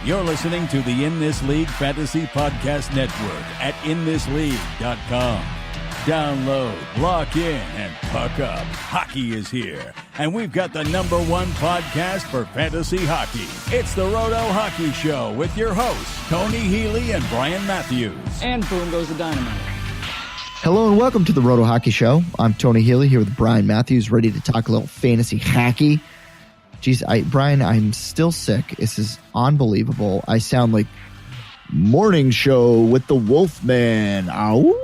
You're listening to the In This League Fantasy Podcast Network at inthisleague.com. Download, lock in, and puck up. Hockey is here, and we've got the #1 podcast for fantasy hockey. It's the Roto Hockey Show with your hosts, Tony Healey and Brian Matthews. And boom goes the dynamite. Hello and welcome to the Roto Hockey Show. I'm Tony Healey here with Brian Matthews, ready to talk a little fantasy hockey. Jeez, Brian, I'm still sick. This is unbelievable. I sound like morning show with the Wolfman. Ow.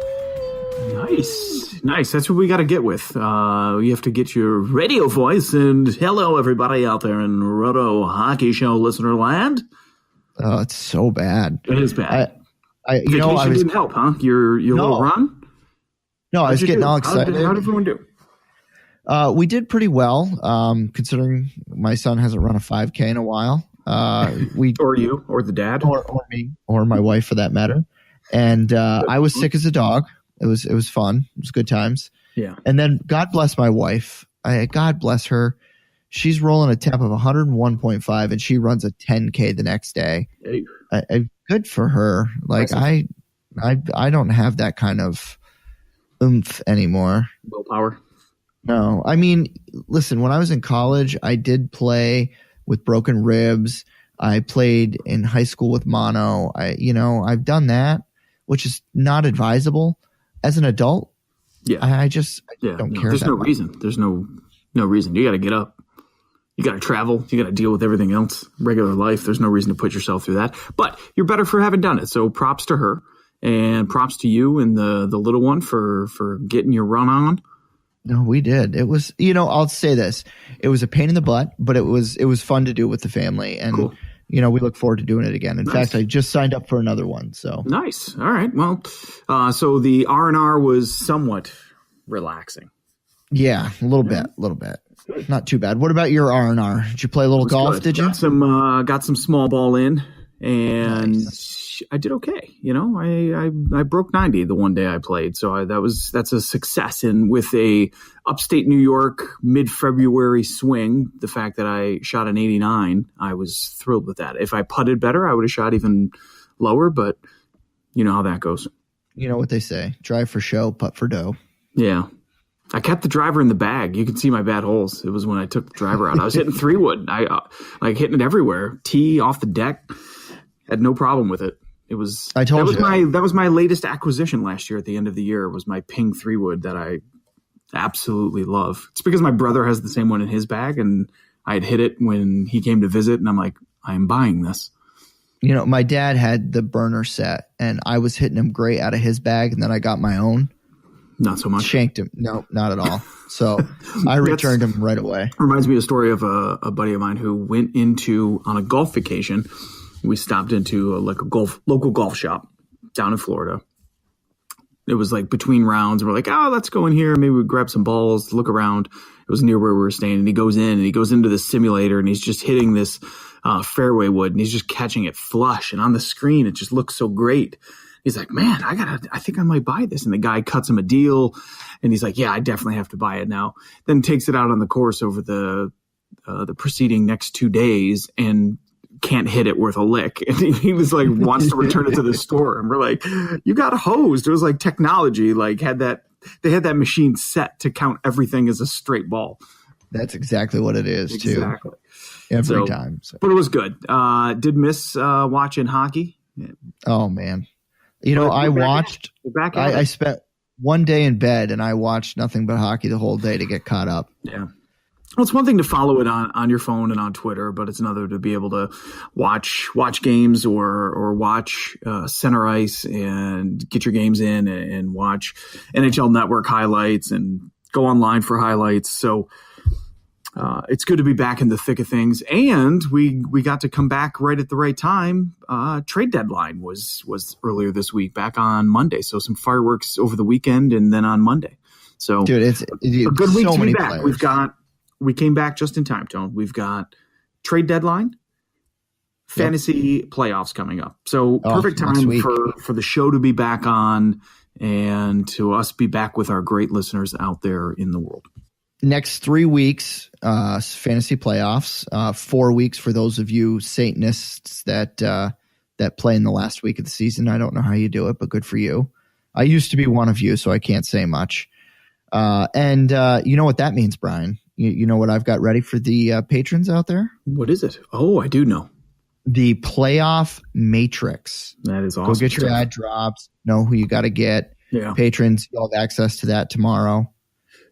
Nice. That's what we got to get with. You have to get your radio voice. And hello, everybody out there in Roto Hockey Show listener land. Oh, it's so bad. It is bad. I didn't help, huh? Your little run? No, I was getting all excited. How did everyone do? We did pretty well, considering my son hasn't run a 5K in a while. Or you, or the dad, or me, or my wife for that matter. And I was sick as a dog. It was fun. It was good times. Yeah. And then God bless my wife. God bless her. She's rolling a temp of 101.5, and she runs a 10K the next day. Hey. Good for her. Like I don't have that kind of oomph anymore. Willpower. No, I mean, listen, when I was in college, I did play with broken ribs. I played in high school with mono. I've done that, which is not advisable as an adult. Yeah. I don't care. There's that no much. reason. There's no reason. You got to get up. You got to travel. You got to deal with everything else. Regular life. There's no reason to put yourself through that. But you're better for having done it. So props to her, and props to you and the little one for getting your run on. No, we did. It was, I'll say this. It was a pain in the butt, but it was fun to do with the family. And, cool. We look forward to doing it again. In fact, I just signed up for another one. So nice. All right. Well, so the R&R was somewhat relaxing. Yeah, a little bit. Not too bad. What about your R&R? Did you play a little golf? Good. Did you? Got some small ball in, and Nice. I did okay. I broke 90 the one day I played, so that's a success. And with a upstate New York mid-February swing, the fact that I shot an 89, I was thrilled with that. If I putted better, I would have shot even lower, but you know how that goes. You know what they say: drive for show, putt for dough. Yeah. I kept the driver in the bag. You can see my bad holes. It was when I took the driver out. I was hitting 3-wood. I hitting it everywhere. Tee off the deck. Had no problem with it. That was my latest acquisition last year at the end of the year, was my Ping 3-wood that I absolutely love. It's because my brother has the same one in his bag, and I had hit it when he came to visit, and I'm like, I am buying this. My dad had the burner set, and I was hitting him great out of his bag, and then I got my own. Not so much. Shanked him. No, not at all. So I returned him right away. Reminds me of a story of a buddy of mine who went on a golf vacation. We stopped into a local golf shop down in Florida. It was like between rounds. We're like, let's go in here. Maybe we grab some balls, look around. It was near where we were staying. And he goes into the simulator, and he's just hitting this fairway wood, and he's just catching it flush. And on the screen, it just looks so great. He's like, man, I think I might buy this. And the guy cuts him a deal, and he's like, yeah, I definitely have to buy it now. Then takes it out on the course over the preceding next 2 days, and can't hit it worth a lick. And he was like, wants to return it to the store. And we're like, you got hosed. It was like technology, they had that machine set to count everything as a straight ball. That's exactly what it is, too. Exactly. Every time. So. But it was good. Did miss watching hockey. Oh, man. I spent one day in bed, and I watched nothing but hockey the whole day to get caught up. Yeah. Well, it's one thing to follow it on your phone and on Twitter, but it's another to be able to watch games or watch center ice and get your games in and watch NHL Network highlights and go online for highlights. So it's good to be back in the thick of things. And we got to come back right at the right time. Trade deadline was earlier this week, back on Monday. So some fireworks over the weekend and then on Monday. So dude, it's a good week to be back. Players. We came back just in time, Tone. We've got trade deadline, fantasy playoffs coming up. So perfect time for the show to be back on and to us be back with our great listeners out there in the world. next 3 weeks, fantasy playoffs, 4 weeks for those of you Satanists that play in the last week of the season. I don't know how you do it, but good for you. I used to be one of you, so I can't say much. And you know what that means, Brian? You know what I've got ready for the patrons out there? What is it? Oh, I do know. The playoff matrix. That is awesome. Go get your ad drops. Know who you got to get. Yeah. Patrons, you'll have access to that tomorrow.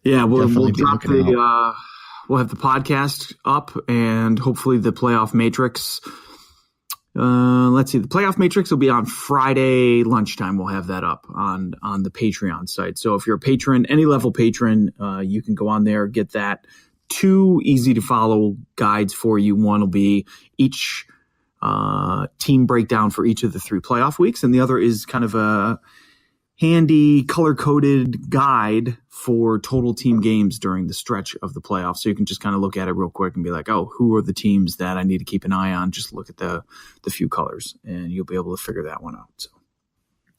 Yeah, we'll drop we'll have the podcast up and hopefully the playoff matrix. Let's see. The playoff matrix will be on Friday lunchtime. We'll have that up on the Patreon site. So if you're a patron, any level patron, you can go on there, get that. 2 easy to follow guides for you. One will be each team breakdown for each of the 3 playoff weeks. And the other is kind of a handy color-coded guide for total team games during the stretch of the playoffs. So you can just kind of look at it real quick and be like, oh, who are the teams that I need to keep an eye on? Just look at the few colors and you'll be able to figure that one out. So.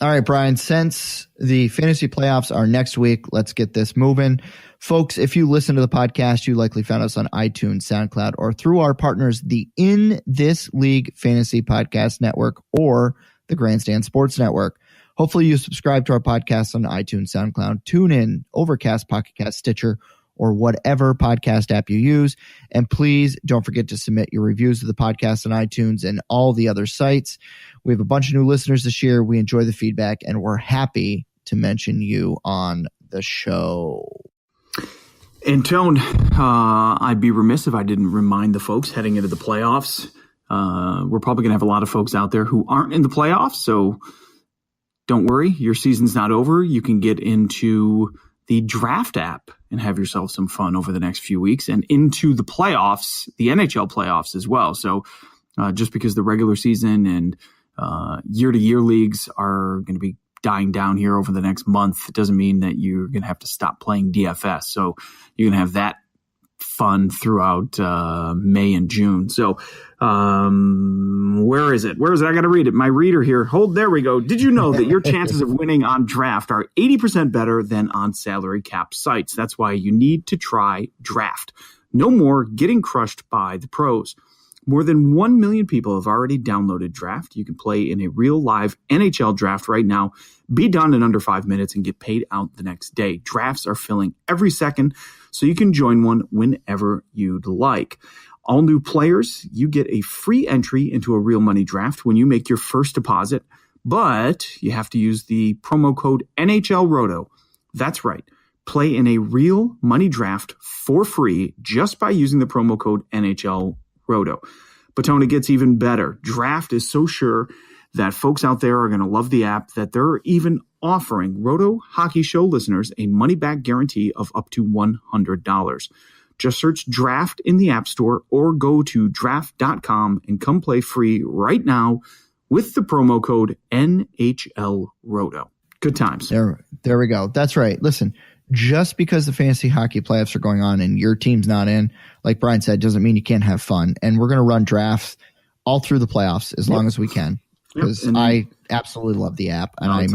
All right, Brian, since the fantasy playoffs are next week, let's get this moving. Folks, if you listen to the podcast, you likely found us on iTunes, SoundCloud, or through our partners, the In This League Fantasy Podcast Network or the Grandstand Sports Network. Hopefully you subscribe to our podcast on iTunes, SoundCloud, TuneIn, Overcast, Pocket Cast, Stitcher, or whatever podcast app you use. And please don't forget to submit your reviews of the podcast on iTunes and all the other sites. We have a bunch of new listeners this year. We enjoy the feedback, and we're happy to mention you on the show. And Tone, I'd be remiss if I didn't remind the folks heading into the playoffs. We're probably going to have a lot of folks out there who aren't in the playoffs, so don't worry, your season's not over. You can get into the draft app and have yourself some fun over the next few weeks and into the playoffs, the NHL playoffs as well. So just because the regular season and year-to-year leagues are going to be dying down here over the next month, it doesn't mean that you're going to have to stop playing DFS. So you're going to have that fun throughout May and June. So where is it? I got to read it. My reader here. There we go. Did you know that your chances of winning on draft are 80% better than on salary cap sites? That's why you need to try Draft. No more getting crushed by the pros. More than 1 million people have already downloaded Draft. You can play in a real live NHL draft right now, be done in under 5 minutes, and get paid out the next day. Drafts are filling every second, so you can join one whenever you'd like. All new players, you get a free entry into a real money draft when you make your first deposit, but you have to use the promo code NHL Roto. That's right. Play in a real money draft for free just by using the promo code NHL Roto. But Tony, it gets even better. Draft is so sure that folks out there are going to love the app that they're even offering Roto Hockey Show listeners a money-back guarantee of up to $100. Just search Draft in the App Store or go to draft.com and come play free right now with the promo code NHL Roto. Good times. There we go. That's right. Listen, just because the fantasy hockey playoffs are going on and your team's not in, like Brian said, doesn't mean you can't have fun. And we're going to run drafts all through the playoffs as long as we can, because I absolutely love the app and I'm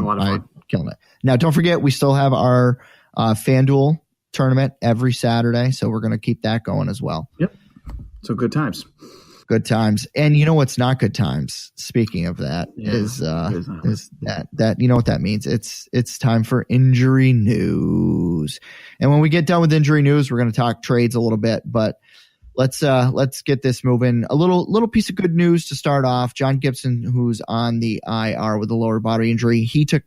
killing it. Now, don't forget, we still have our FanDuel tournament every Saturday, so we're going to keep that going as well. Yep. So good times. Good times. And you know what's not good times? Speaking of that, is that you know what that means? It's time for injury news. And when we get done with injury news, we're going to talk trades a little bit, but let's get this moving. A little piece of good news to start off. John Gibson, who's on the IR with a lower body injury, he took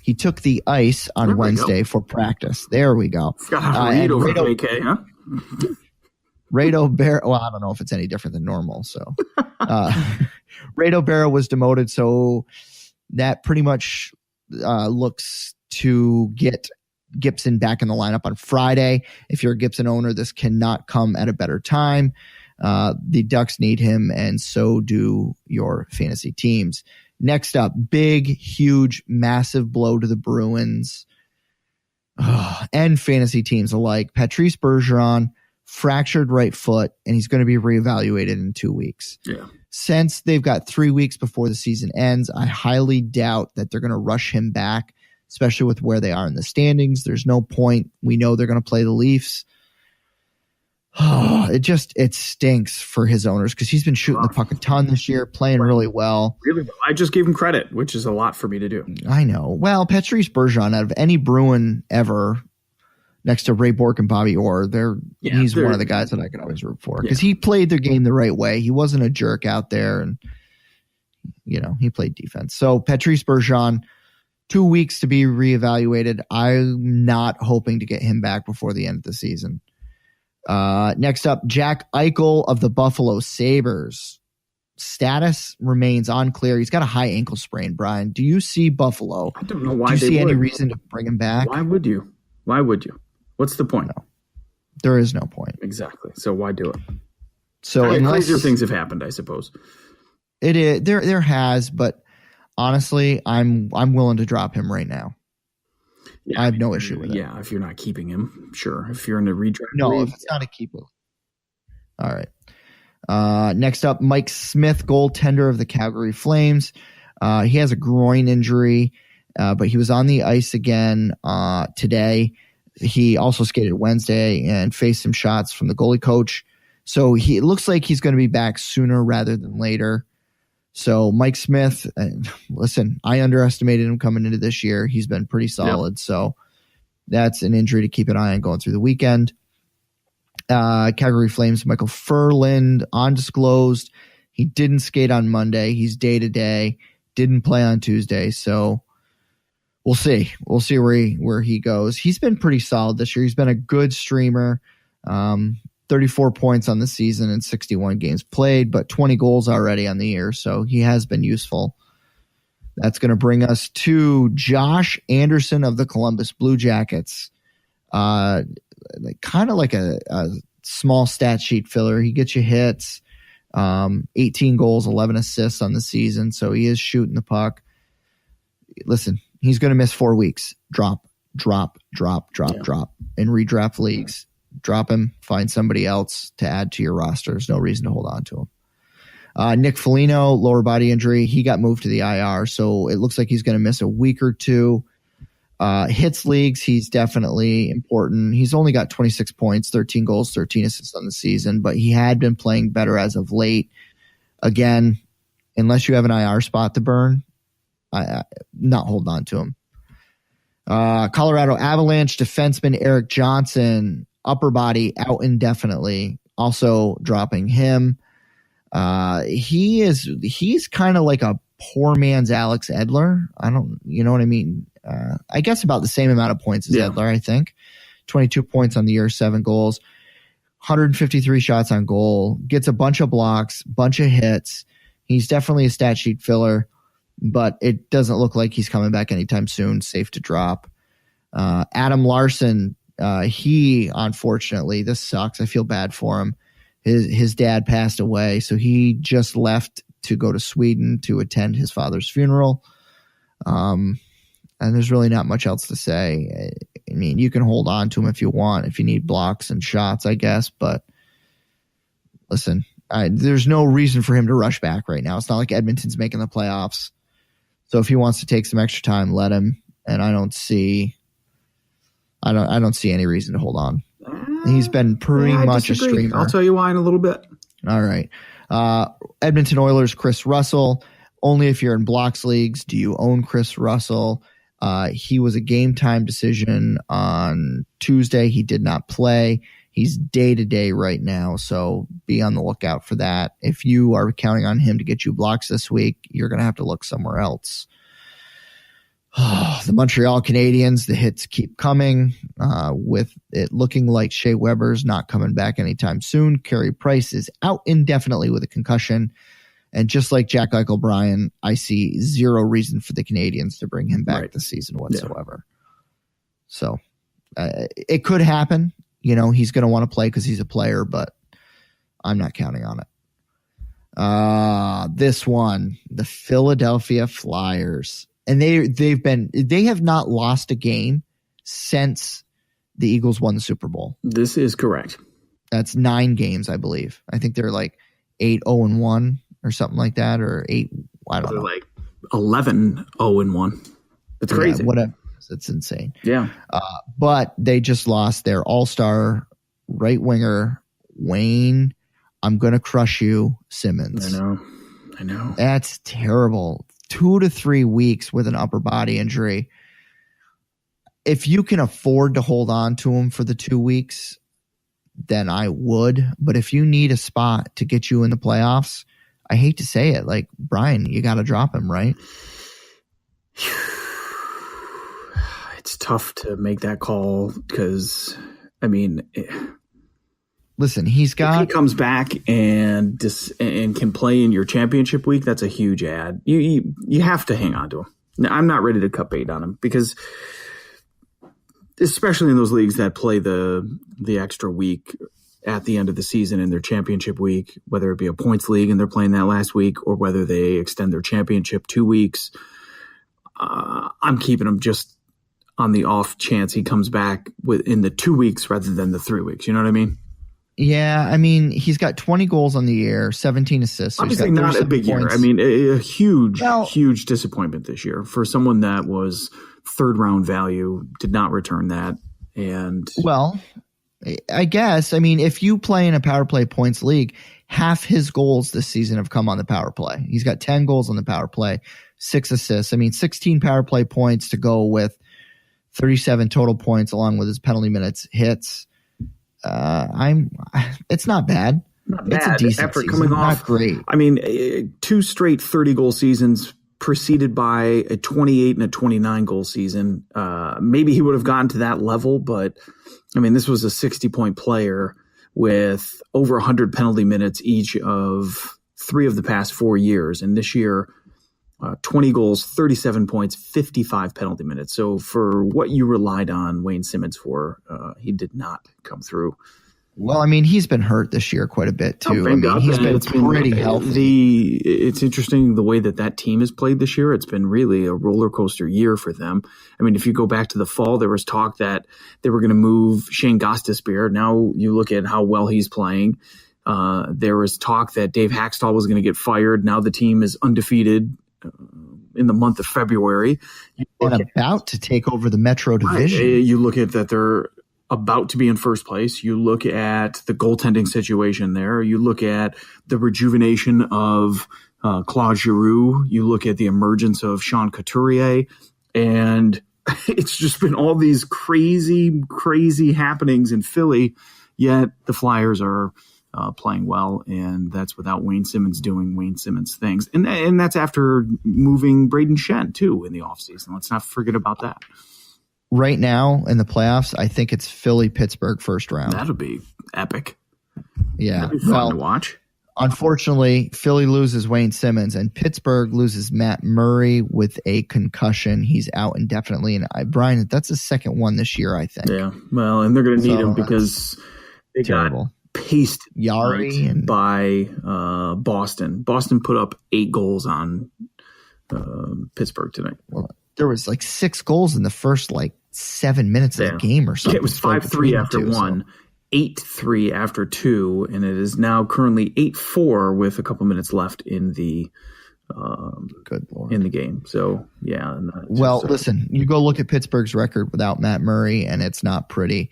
he took the ice on Wednesday for practice. There we go. Got read over AK, huh? Roto Barrow, well, I don't know if it's any different than normal. So Roto Barrow was demoted, so that pretty much looks to get Gibson back in the lineup on Friday. If you're a Gibson owner, this cannot come at a better time. The Ducks need him, and so do your fantasy teams. Next up, big, huge, massive blow to the Bruins and fantasy teams alike. Patrice Bergeron, fractured right foot, and he's going to be reevaluated in 2 weeks. Yeah. Since they've got 3 weeks before the season ends, I highly doubt that they're going to rush him back especially with where they are in the standings. There's no point. We know they're going to play the Leafs. It stinks for his owners because he's been shooting the puck a ton this year, playing really well. Really well. I just gave him credit, which is a lot for me to do. I know. Well, Patrice Bergeron, out of any Bruin ever, next to Ray Bourque and Bobby Orr, he's one of the guys that I could always root for because he played their game the right way. He wasn't a jerk out there, and he played defense. So Patrice Bergeron, 2 weeks to be reevaluated. I'm not hoping to get him back before the end of the season. Next up, Jack Eichel of the Buffalo Sabres. Status remains unclear. He's got a high ankle sprain, Brian. Do you see Buffalo? I don't know why. Do you see any reason to bring him back? Why would you? What's the point? No, there is no point. Exactly. So why do it? So crazier things have happened, I suppose. It is there has, but honestly, I'm willing to drop him right now. Yeah, I have no issue with it. Yeah, if you're not keeping him, sure. If you're in a redraft, if it's not a keeper. All right. Next up, Mike Smith, goaltender of the Calgary Flames. He has a groin injury, but he was on the ice again today. He also skated Wednesday and faced some shots from the goalie coach. So it looks like he's going to be back sooner rather than later. So Mike Smith, listen, I underestimated him coming into this year. He's been pretty solid. Yep. So that's an injury to keep an eye on going through the weekend. Calgary Flames, Michael Furland, undisclosed. He didn't skate on Monday. He's day-to-day. Didn't play on Tuesday. So we'll see. We'll see where he goes. He's been pretty solid this year. He's been a good streamer. 34 points on the season and 61 games played, but 20 goals already on the year. So he has been useful. That's going to bring us to Josh Anderson of the Columbus Blue Jackets. Kind of like a small stat sheet filler. He gets you hits, 18 goals, 11 assists on the season. So he is shooting the puck. Listen, he's going to miss 4 weeks. Drop in redraft leagues. Drop him, find somebody else to add to your roster. There's no reason to hold on to him. Nick Foligno, lower body injury. He got moved to the IR, so it looks like he's going to miss a week or two. Hits leagues, he's definitely important. He's only got 26 points, 13 goals, 13 assists on the season, but he had been playing better as of late. Again, unless you have an IR spot to burn, I'm not holding on to him. Colorado Avalanche defenseman Eric Johnson, upper body out indefinitely, also dropping him. He's kind of like a poor man's Alex Edler. You know what I mean? I guess about the same amount of points as Edler, I think. 22 points on the year, 7 goals, 153 shots on goal, gets a bunch of blocks, bunch of hits. He's definitely a stat sheet filler, but it doesn't look like he's coming back anytime soon. Safe to drop. Adam Larson, he, unfortunately, this sucks. I feel bad for him. His dad passed away, so he just left to go to Sweden to attend his father's funeral. And there's really not much else to say. I mean, you can hold on to him if you want, if you need blocks and shots, I guess. But listen, there's no reason for him to rush back right now. It's not like Edmonton's making the playoffs. So if he wants to take some extra time, let him. And I don't see any reason to hold on. He's been pretty much a streamer. I'll tell you why in a little bit. All right. Edmonton Oilers, Chris Russell. Only if you're in blocks leagues do you own Chris Russell. He was a game time decision on Tuesday. He did not play. He's day-to-day right now, so be on the lookout for that. If you are counting on him to get you blocks this week, you're going to have to look somewhere else. The Montreal Canadiens, the hits keep coming, with it looking like Shea Weber's not coming back anytime soon. Carey Price is out indefinitely with a concussion. And just like Jack Eichel, Brian, I see zero reason for the Canadiens to bring him back this season whatsoever. Yeah. So it could happen. You know, he's going to want to play because he's a player, but I'm not counting on it. This one, the Philadelphia Flyers. And they have not lost a game since the Eagles won the Super Bowl. This is correct. That's 9 games, I believe. I think they're like 8-0-1 or something like that, or 8. I don't know. They're like 11-0-1. It's crazy. Yeah, is. It's insane. Yeah. But they just lost their all-star right winger, Wayne, I'm going to crush you, Simmons. I know. That's terrible. 2 to 3 weeks with an upper body injury. If you can afford to hold on to him for the 2 weeks, then I would. But if you need a spot to get you in the playoffs, I hate to say it, like, Brian, you got to drop him, right? It's tough to make that call because, I mean, listen, he's got. If he comes back and can play in your championship week, that's a huge add. You have to hang on to him. Now, I'm not ready to cut bait on him because, especially in those leagues that play the extra week at the end of the season in their championship week, whether it be a points league and they're playing that last week or whether they extend their championship 2 weeks, I'm keeping him just on the off chance he comes back in the 2 weeks rather than the 3 weeks. You know what I mean? Yeah, I mean, he's got 20 goals on the year, 17 assists. So obviously not a big points. year. I mean, a huge disappointment this year for someone that was third round value, did not return that. And well, I guess, I mean, if you play in a power play points league, half his goals this season have come on the power play. He's got 10 goals on the power play, 6 assists. I mean, 16 power play points to go with 37 total points along with his penalty minutes hits. It's not bad. It's a decent after season. Coming off. Not great. I mean, 2 straight 30-goal seasons preceded by a 28 and a 29-goal season. Maybe he would have gotten to that level, but I mean, this was a 60-point player with over 100 penalty minutes each of 3 of the past 4 years. And this year, 20 goals, 37 points, 55 penalty minutes. So for what you relied on Wayne Simmons for, he did not come through. Well, I mean, he's been hurt this year quite a bit too. I mean, he's been pretty healthy. It's interesting the way that team has played this year. It's been really a roller coaster year for them. I mean, if you go back to the fall, there was talk that they were going to move Shane Gostisbehere. Now you look at how well he's playing. There was talk that Dave Haxtell was going to get fired. Now the team is undefeated in the month of February. And about to take over the Metro Division. You look at that they're about to be in first place. You look at the goaltending situation there. You look at the rejuvenation of Claude Giroux. You look at the emergence of Sean Couturier. And it's just been all these crazy, crazy happenings in Philly, yet the Flyers are playing well, and that's without Wayne Simmons doing Wayne Simmons things. And that's after moving Braden Shen, too, in the offseason. Let's not forget about that. Right now in the playoffs, I think it's Philly-Pittsburgh first round. That'll be epic. Yeah. That'd be fun to watch. Unfortunately, Philly loses Wayne Simmons, and Pittsburgh loses Matt Murray with a concussion. He's out indefinitely. And Brian, that's the second one this year, I think. Yeah. Well, and they're going to need him because they got paced Yari by Boston. Boston put up 8 goals on Pittsburgh tonight. Well, there was like 6 goals in the first 7 minutes of the game or something. It was 5-3 after 1, 8-3 after 2, and it is now currently 8-4 with a couple minutes left in the good Lord. In the game. So yeah. Well, listen, you go look at Pittsburgh's record without Matt Murray, and it's not pretty.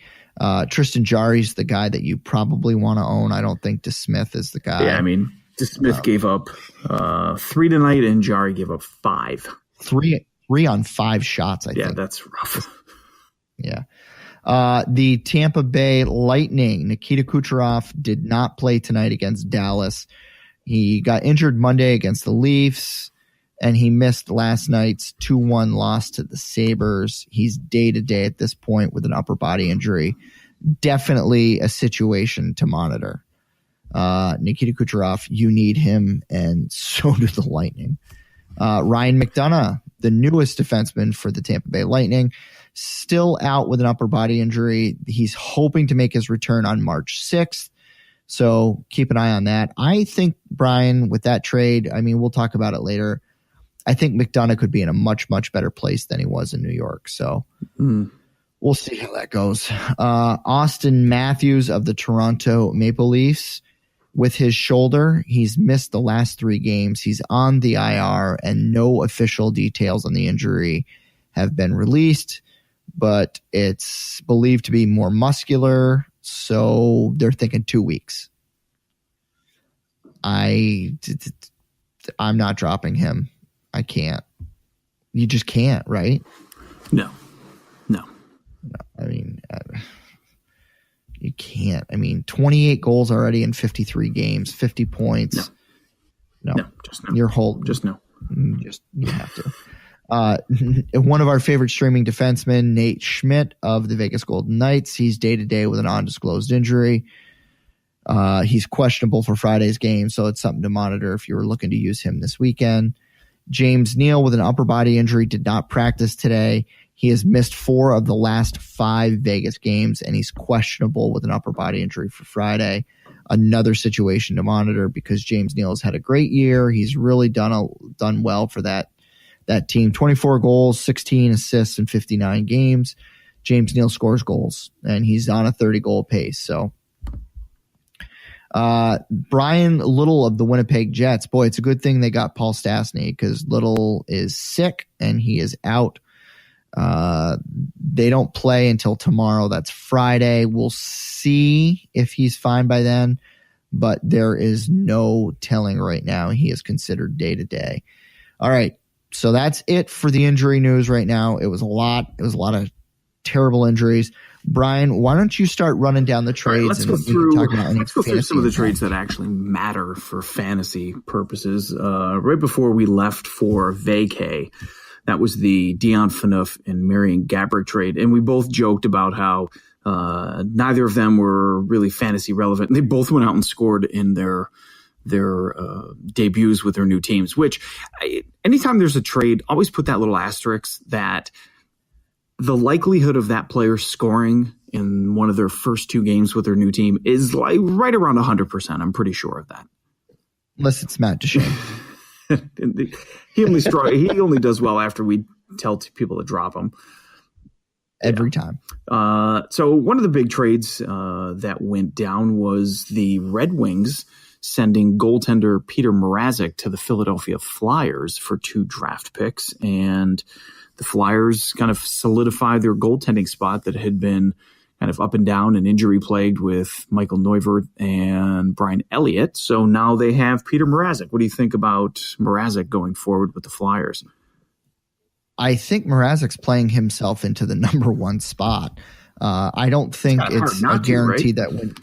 Tristan Jarry's the guy that you probably want to own. I don't think DeSmith is the guy. Yeah, I mean, DeSmith gave up 3 tonight, and Jarry gave up 5. 3 on 5 shots, I think. Yeah, that's rough. Yeah. The Tampa Bay Lightning, Nikita Kucherov did not play tonight against Dallas. He got injured Monday against the Leafs, and he missed last night's 2-1 loss to the Sabres. He's day-to-day at this point with an upper body injury. Definitely a situation to monitor. Nikita Kucherov, you need him, and so do the Lightning. Ryan McDonough, the newest defenseman for the Tampa Bay Lightning, still out with an upper body injury. He's hoping to make his return on March 6th. So keep an eye on that. I think, Brian, with that trade, I mean, we'll talk about it later. I think McDonough could be in a much, much better place than he was in New York. So we'll see how that goes. Austin Matthews of the Toronto Maple Leafs, with his shoulder, he's missed the last 3 games. He's on the IR, and no official details on the injury have been released, but it's believed to be more muscular, so they're thinking 2 weeks. I'm not dropping him. I can't. You just can't, right? No. I mean, you can't. I mean, 28 goals already in 53 games, 50 points. No, just no. Your whole, just no. You have to. One of our favorite streaming defensemen, Nate Schmidt of the Vegas Golden Knights, he's day-to-day with an undisclosed injury. He's questionable for Friday's game, so it's something to monitor if you were looking to use him this weekend. James Neal with an upper body injury did not practice today. He has missed 4 of the last 5 Vegas games, and he's questionable with an upper body injury for Friday. Another situation to monitor because James Neal has had a great year. He's really done well for that team. 24 goals, 16 assists in 59 games. James Neal scores goals, and he's on a 30-goal pace. So Brian Little of the Winnipeg Jets. Boy, it's a good thing they got Paul Stastny because Little is sick, and he is out. They don't play until tomorrow. That's Friday. We'll see if he's fine by then, but there is no telling right now. He is considered day to day. All right. So that's it for the injury news right now. It was a lot. It was a lot of terrible injuries. Brian, why don't you start running down the trades? Right, let's go through some of the trades that actually matter for fantasy purposes. Right before we left for vacay, that was the Dion Phaneuf and Marian Gaborik trade. And we both joked about how neither of them were really fantasy relevant. And they both went out and scored in their debuts with their new teams, which anytime there's a trade, always put that little asterisk that the likelihood of that player scoring in one of their first 2 games with their new team is like right around 100%. I'm pretty sure of that. Unless it's Matt Duchene. He only does well after we tell people to drop him every time. So one of the big trades that went down was the Red Wings sending goaltender Peter Mrazek to the Philadelphia Flyers for 2 draft picks, and the Flyers kind of solidified their goaltending spot that had been kind of up and down and injury plagued with Michael Neuvirth and Brian Elliott. So now they have Peter Mrazek. What do you think about Mrazek going forward with the Flyers? I think Mrazek's playing himself into the number 1 spot. I don't think it's a guarantee that when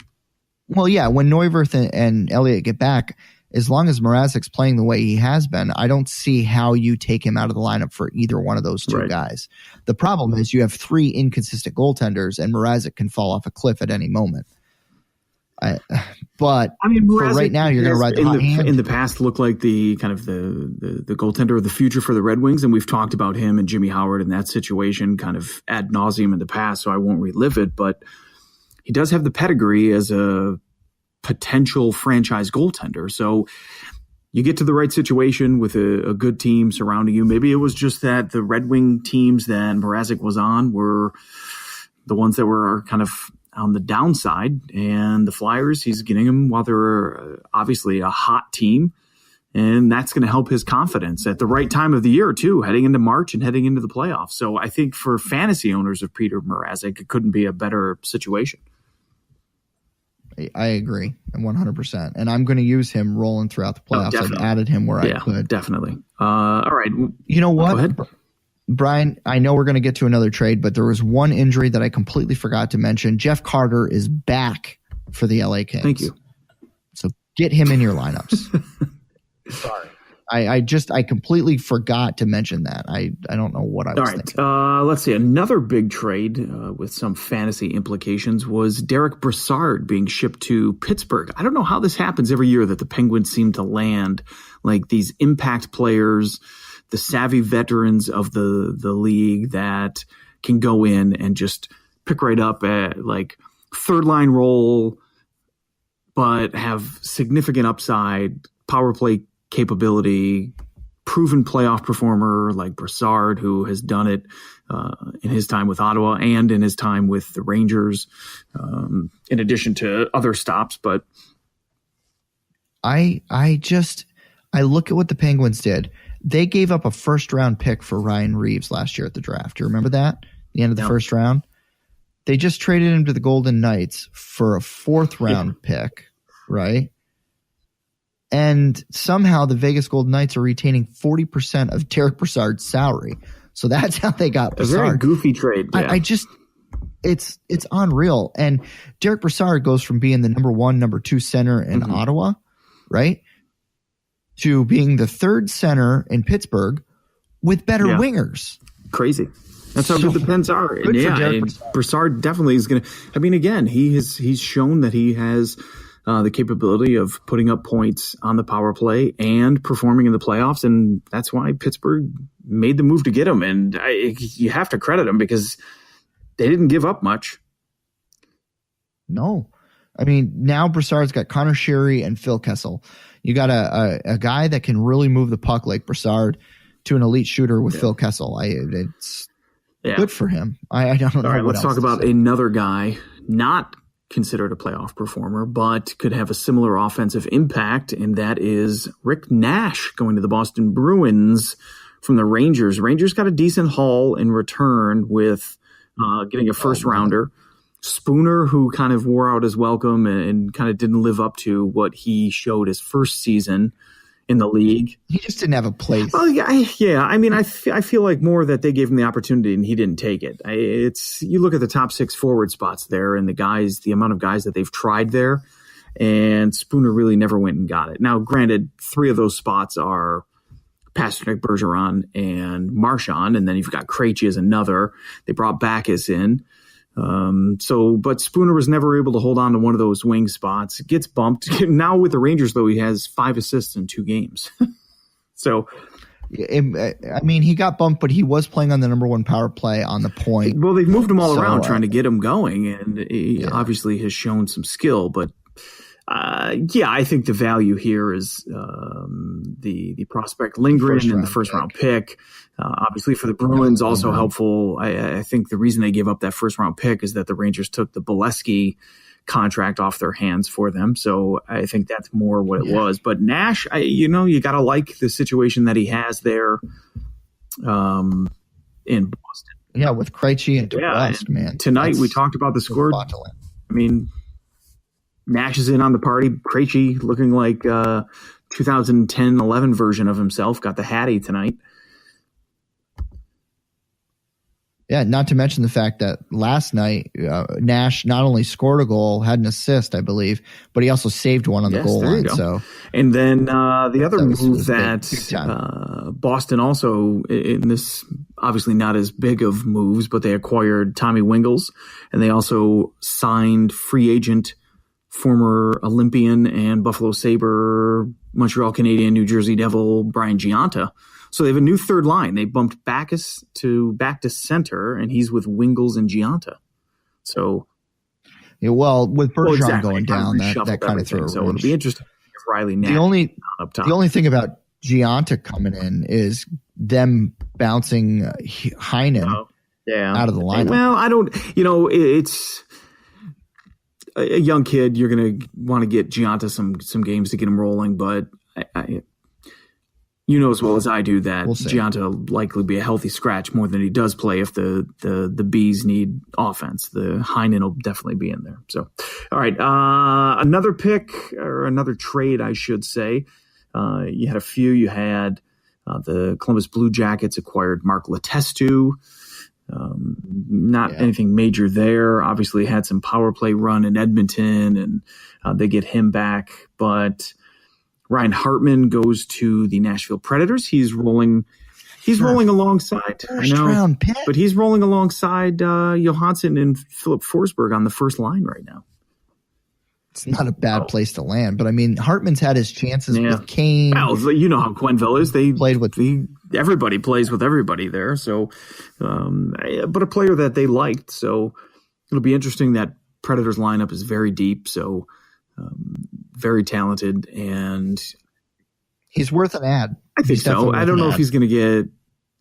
Neuvirth and Elliott get back, as long as Mrazek's playing the way he has been, I don't see how you take him out of the lineup for either one of those 2 guys. The problem is you have 3 inconsistent goaltenders, and Mrazek can fall off a cliff at any moment. But for right now, you're going to ride the hot hand. In the past, looked like the kind of the goaltender of the future for the Red Wings, and we've talked about him and Jimmy Howard in that situation kind of ad nauseum in the past, so I won't relive it. But he does have the pedigree as a potential franchise goaltender. So you get to the right situation with a good team surrounding you. Maybe it was just that the Red Wing teams that Mrazek was on were the ones that were kind of on the downside, and the Flyers, he's getting them while they're obviously a hot team, and that's going to help his confidence at the right time of the year too, heading into March and heading into the playoffs. So I think for fantasy owners of Peter Mrazek, it couldn't be a better situation. I agree 100%. And I'm going to use him rolling throughout the playoffs. I've added him where I could. Definitely. All right. You know what? Go ahead. Brian, I know we're going to get to another trade, but there was one injury that I completely forgot to mention. Jeff Carter is back for the LA Kings. Thank you. So get him in your lineups. Sorry. I completely forgot to mention that. I don't know what I was thinking. Let's see. Another big trade with some fantasy implications was Derek Brassard being shipped to Pittsburgh. I don't know how this happens every year that the Penguins seem to land like these impact players, the savvy veterans of the league that can go in and just pick right up at like third line role, but have significant upside, power play capability, proven playoff performer like Brassard, who has done it in his time with Ottawa and in his time with the Rangers, in addition to other stops. But I look at what the Penguins did. They gave up a first-round pick for Ryan Reeves last year at the draft. Do you remember that? The end of the first round? They just traded him to the Golden Knights for a fourth-round pick, right? And somehow the Vegas Golden Knights are retaining 40% of Derek Brassard's salary. So that's how they got Brassard. A very goofy trade. Yeah. I just – it's unreal. And Derek Brassard goes from being the number 1, number 2 center in Ottawa, right, to being the 3rd center in Pittsburgh with better wingers. Crazy. That's how good the Pens are. And and Brassard definitely is going to – I mean, again, he's shown that he has – the capability of putting up points on the power play and performing in the playoffs. And that's why Pittsburgh made the move to get him. And you have to credit him because they didn't give up much. No. I mean, now Brassard's got Connor Sherry and Phil Kessel. You got a guy that can really move the puck like Brassard to an elite shooter with Phil Kessel. It's good for him. I don't know. All right, let's talk about another guy, not considered a playoff performer, but could have a similar offensive impact, and that is Rick Nash going to the Boston Bruins from the Rangers. Rangers got a decent haul in return with getting a first-rounder. Spooner, who kind of wore out his welcome and kind of didn't live up to what he showed his first season in the league. He just didn't have a place. Oh yeah. I mean, I feel like more that they gave him the opportunity and he didn't take it. You look at the top 6 forward spots there and the amount of guys that they've tried there, and Spooner really never went and got it. Now, granted, 3 of those spots are Pasternak, Bergeron, and Marchand, and then you've got Krejci as another. They brought Backes in. But Spooner was never able to hold on to one of those wing spots. Gets bumped. Now with the Rangers, though, he has 5 assists in 2 games. So, I mean, he got bumped, but he was playing on the number 1 power play on the point. Well, they've moved him all around trying to get him going, and he obviously has shown some skill. But I think the value here is the prospect Lindgren and the first-round pick. Obviously, for the Bruins, also helpful. I think the reason they gave up that first-round pick is that the Rangers took the Bolesky contract off their hands for them. So I think that's more what it was. But Nash, you got to like the situation that he has there in Boston. Yeah, with Krejci and DeBrusque, man. Tonight we talked about the score. I mean, Nash is in on the party. Krejci looking like 2010-11 version of himself. Got the Hattie tonight. Yeah, not to mention the fact that last night Nash not only scored a goal, had an assist, I believe, but he also saved one on the goal line. So, and then the other move that Boston also, in this obviously not as big of moves, but they acquired Tommy Wingels, and they also signed free agent former Olympian and Buffalo Sabre, Montreal Canadian, New Jersey Devil Brian Giunta. So they have a new third line. They bumped Backes back to center, and he's with Wingels and Giunta. So, with Bergeron going down, that kind of threw. So it'll be interesting if Riley Nash up top. The only thing about Giunta coming in is them bouncing Heinen out of the lineup. Well, I don't. It's a young kid. You're going to want to get Giunta some games to get him rolling, but you know as well as I do that Giunta will likely be a healthy scratch more than he does play if the Bees need offense. The Heinen will definitely be in there. So, all right, another pick or another trade, I should say. You had a few. You had the Columbus Blue Jackets acquired Mark Letestu. Not anything major there. Obviously had some power play run in Edmonton, and they get him back. But Ryan Hartman goes to the Nashville Predators. He's rolling alongside. Round pick. But he's rolling alongside Johansson and Philip Forsberg on the first line right now. It's not a bad place to land, but I mean, Hartman's had his chances with Kane. Well, you know how Quenneville is. They played with everybody plays with everybody there. So, but a player that they liked. So it'll be interesting. That Predators lineup is very deep. So very talented, and he's worth an ad. I think so. I don't know if he's going to get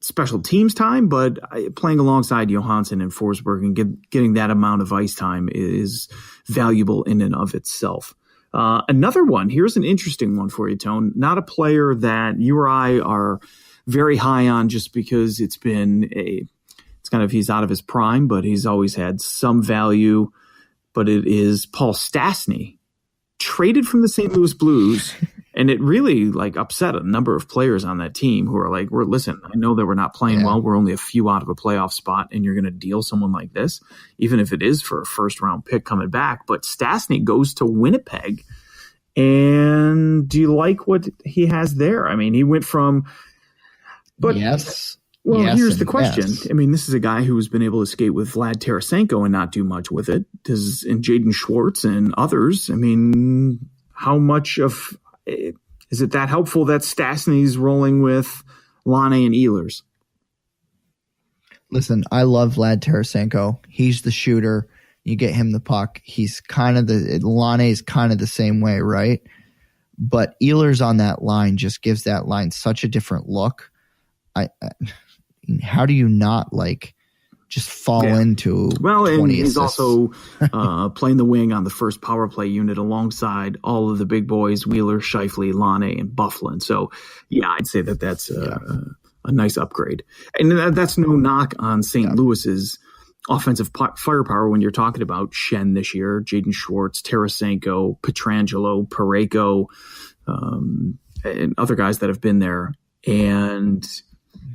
special teams time, but playing alongside Johansson and Forsberg and getting that amount of ice time is valuable in and of itself. Another one, here's an interesting one for you, Tone. Not a player that you or I are very high on just because it's kind of, he's out of his prime, but he's always had some value. But it is Paul Stastny, traded from the St. Louis Blues. And it really like upset a number of players on that team who are like, listen, I know that we're not playing well. We're only a few out of a playoff spot, and you're going to deal someone like this, even if it is for a first round pick coming back. But Stastny goes to Winnipeg. And do you like what he has there? I mean, he went from, but yes. Well, yes here's the question. Yes. I mean, this is a guy who's been able to skate with Vlad Tarasenko and not do much with it. And Jaden Schwartz and others. I mean, how much of is it that helpful that Stastny's rolling with Laine and Ehlers? Listen, I love Vlad Tarasenko. He's the shooter. You get him the puck. He's kind of Laine's kind of the same way, right? But Ehlers on that line just gives that line such a different look. How do you not like just fall into? Well, and he's also playing the wing on the first power play unit alongside all of the big boys: Wheeler, Scheifele, Laine, and Byfuglien. So, yeah, I'd say that's a nice upgrade. And that's no knock on St. Louis's offensive firepower when you're talking about Shen this year, Jaden Schwartz, Tarasenko, Pietrangelo, Parayko, and other guys that have been there. And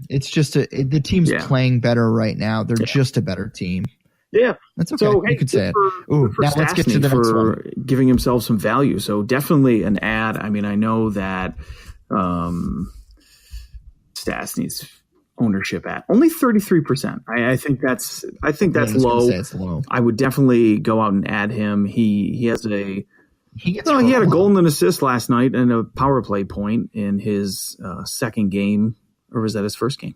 it's just the team's playing better right now. They're just a better team. Yeah. That's okay. So, you could say it. Now let's get to the next one. Giving himself some value. So definitely an ad. I mean, I know that Stastny's ownership at only 33%. I think that's low. It's low. I would definitely go out and add him. He had a goal and an assist last night and a power play point in his second game. Or was that his first game?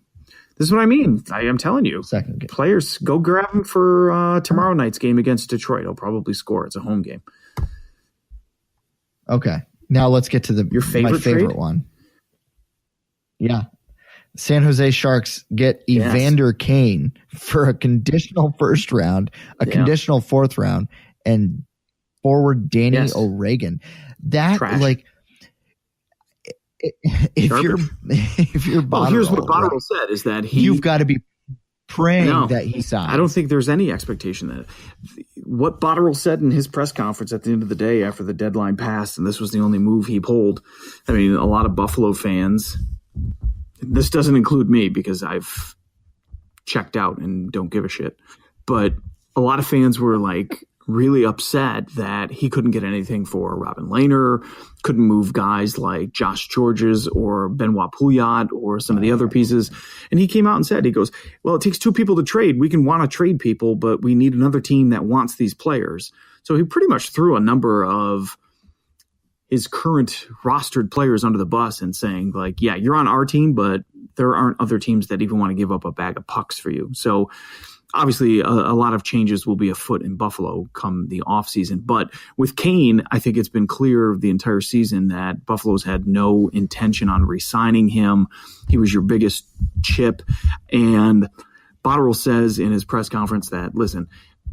This is what I mean. I am telling you. Second game. Players, go grab him for tomorrow night's game against Detroit. He'll probably score. It's a home game. Okay. Now let's get to my favorite one. Yeah. San Jose Sharks get Evander Kane for a conditional first round, a conditional fourth round, and forward Danny O'Regan. That Trash. Like if you're Botterill, here's what Botterill said is that you've got to be praying that he signs. I don't think there's any expectation that what Botterill said in his press conference at the end of the day after the deadline passed, and this was the only move he pulled. I mean, a lot of Buffalo fans. This doesn't include me because I've checked out and don't give a shit. But a lot of fans were like really upset that he couldn't get anything for Robin Lehner, couldn't move guys like Josh Georges or Benoit Pouliot or some of the other pieces. And he came out and said, he goes, well, it takes two people to trade. We can want to trade people, but we need another team that wants these players. So he pretty much threw a number of his current rostered players under the bus and saying like, yeah, you're on our team, but there aren't other teams that even want to give up a bag of pucks for you. So obviously a lot of changes will be afoot in Buffalo come the offseason. But with Kane, I think it's been clear the entire season that Buffalo's had no intention on re-signing him. He was your biggest chip. And Botterill says in his press conference that, listen,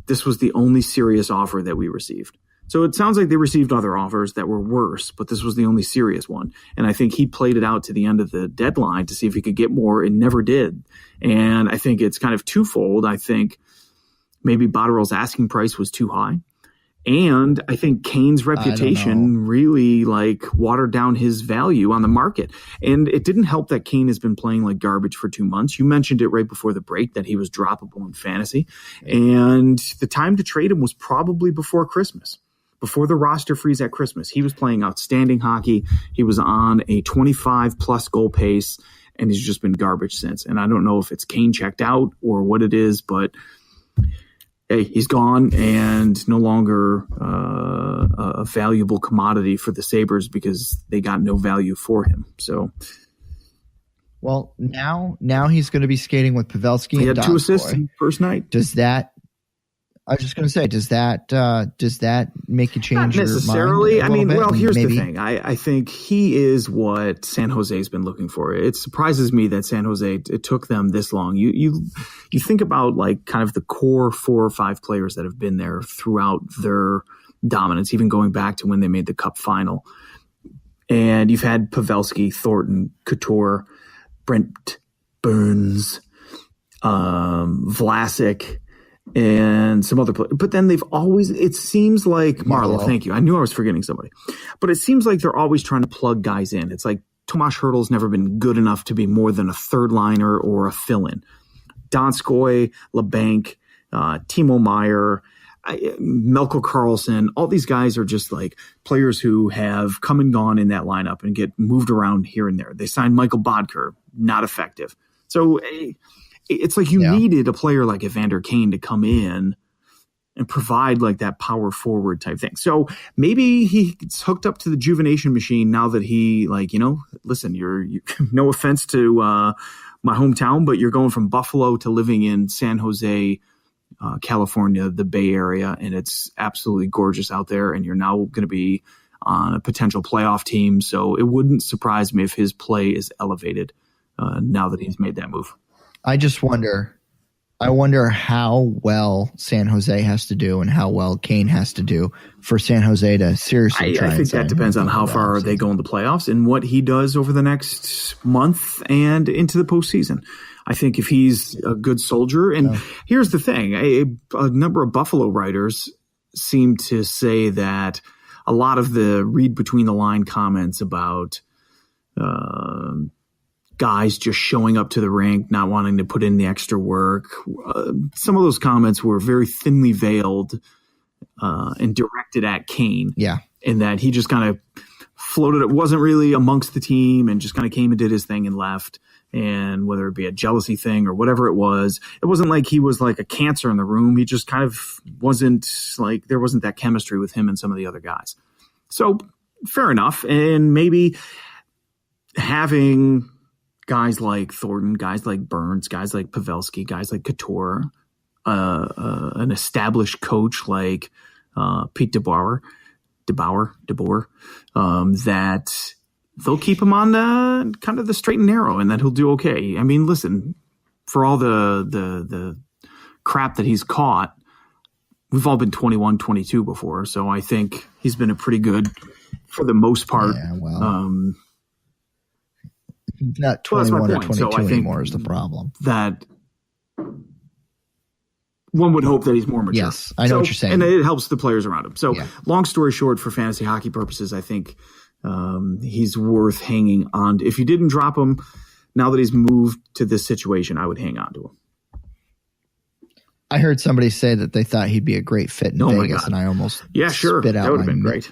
this was the only serious offer that we received. So it sounds like they received other offers that were worse, but this was the only serious one. And I think he played it out to the end of the deadline to see if he could get more and never did. And I think it's kind of twofold. I think maybe Botterill's asking price was too high. And I think Kane's reputation really like watered down his value on the market. And it didn't help that Kane has been playing like garbage for 2 months. You mentioned it right before the break that he was droppable in fantasy. And the time to trade him was probably before Christmas. Before the roster freeze at Christmas, he was playing outstanding hockey. He was on a 25-plus goal pace, and he's just been garbage since. And I don't know if it's Kane checked out or what it is, but hey, he's gone and no longer a valuable commodity for the Sabres because they got no value for him. So, well, now he's going to be skating with Pavelski. He had 2 assists in the first night. I was just going to say, does that make you change your mind? Not necessarily. I mean, well, here's maybe. The thing. I think he is what San Jose's been looking for. It surprises me that San Jose, it took them this long. You think about like kind of the core 4 or 5 players that have been there throughout their dominance, even going back to when they made the Cup final. And you've had Pavelski, Thornton, Couture. Brent Burns, Vlasic, and some other players. But then it seems like Marlowe, thank you. I knew I was forgetting somebody. But it seems like they're always trying to plug guys in. It's like Tomas Hertl's never been good enough to be more than a third liner or a fill-in. Donskoy, LeBanc, Timo Meier, Melko Karlsson, all these guys are just like players who have come and gone in that lineup and get moved around here and there. They signed Michael Bodker, not effective. So it's like you needed a player like Evander Kane to come in and provide like that power forward type thing. So maybe he's hooked up to the Juvenation machine now that he listen, you're no offense to my hometown, but you're going from Buffalo to living in San Jose, California, the Bay Area, and it's absolutely gorgeous out there. And you're now going to be on a potential playoff team. So it wouldn't surprise me if his play is elevated now that he's made that move. I just wonder how well San Jose has to do and how well Kane has to do for San Jose to seriously try. I think that depends on how far they go in the playoffs and what he does over the next month and into the postseason. I think if he's a good soldier, and here's the thing, a number of Buffalo writers seem to say that a lot of the read between the line comments about guys just showing up to the rink, not wanting to put in the extra work. Some of those comments were very thinly veiled and directed at Kane. Yeah. In that he just kind of floated. It wasn't really amongst the team and just kind of came and did his thing and left. And whether it be a jealousy thing or whatever it wasn't like he was like a cancer in the room. He just kind of wasn't like, there wasn't that chemistry with him and some of the other guys. So fair enough. And maybe having guys like Thornton, guys like Burns, guys like Pavelski, guys like Couture, an established coach like Pete DeBoer, that they'll keep him on the kind of the straight and narrow, and that he'll do okay. I mean, listen, for all the crap that he's caught, we've all been 21, 22 before, so I think he's been a pretty good, for the most part. Yeah, well. Not 21 or 22 anymore is the problem. That one would hope that he's more mature. Yes, I know what you're saying. And it helps the players around him. So long story short, for fantasy hockey purposes, I think he's worth hanging on to. If you didn't drop him, now that he's moved to this situation, I would hang on to him. I heard somebody say that they thought he'd be a great fit in Vegas, and I almost spit out that would have been great.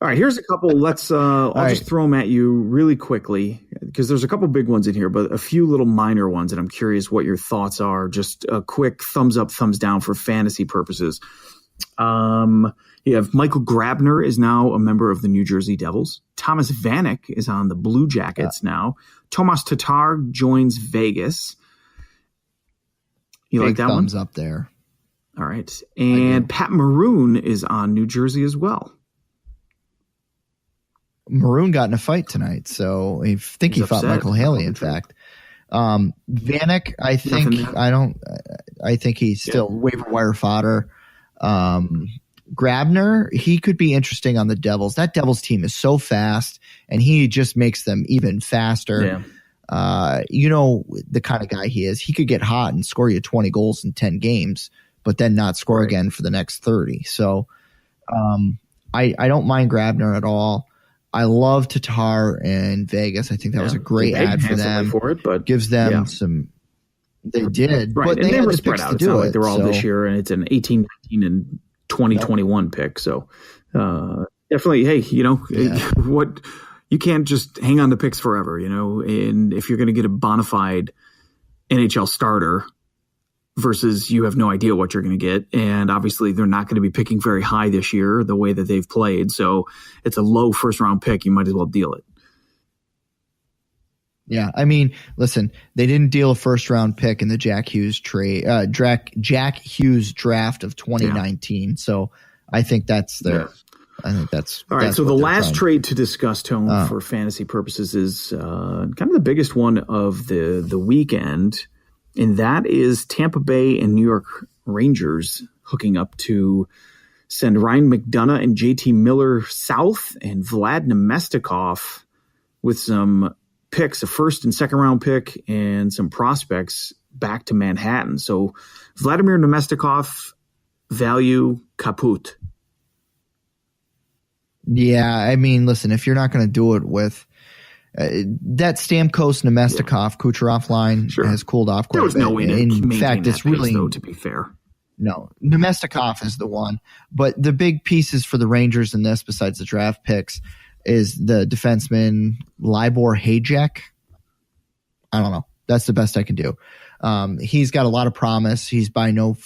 All right, here's a couple. I'll just throw them at you really quickly because there's a couple big ones in here, but a few little minor ones, and I'm curious what your thoughts are. Just a quick thumbs up, thumbs down for fantasy purposes. You have Michael Grabner is now a member of the New Jersey Devils. Thomas Vanek is on the Blue Jackets now. Tomas Tatar joins Vegas. You big like that thumbs one? Up there. All right, and Pat Maroon is on New Jersey as well. Maroon got in a fight tonight, so I think he fought Michael Healey. In fact, Vanek, I think he's still waiver wire fodder. Grabner, he could be interesting on the Devils. That Devils team is so fast, and he just makes them even faster. Yeah. The kind of guy he is. He could get hot and score you 20 goals in 10 games, but then not score again for the next 30. So I don't mind Grabner at all. I love Tatar in Vegas. I think that was a great ad for them. But gives them some. They did, right? But and they were spread out. It's not like they're all this year, and it's an 18, 19, and 2021 pick. So definitely, hey, what you can't just hang on to picks forever, And if you're going to get a bona fide NHL starter versus you have no idea what you're going to get. And obviously they're not going to be picking very high this year, the way that they've played. So it's a low first round pick. You might as well deal it. Yeah. I mean, listen, they didn't deal a first round pick in the Jack Hughes Jack Hughes draft of 2019. Yeah. So I think that's I think that's all right. So the last trade to discuss, Tone, for fantasy purposes is kind of the biggest one of the weekend. And that is Tampa Bay and New York Rangers hooking up to send Ryan McDonough and JT Miller south and Vlad Nemestikov with some picks, a first and second round pick, and some prospects back to Manhattan. So Vladimir Nemestikov, value kaput. Yeah, I mean, listen, if you're not going to do it with that Stamkos, Nemestikov, Kucherov line has cooled off quite a bit. There was no way to In fact, it's really, though, to be fair. No, Nemestikov is the one. But the big pieces for the Rangers in this, besides the draft picks, is the defenseman Libor Hajek. I don't know. That's the best I can do. He's got a lot of promise. He's by no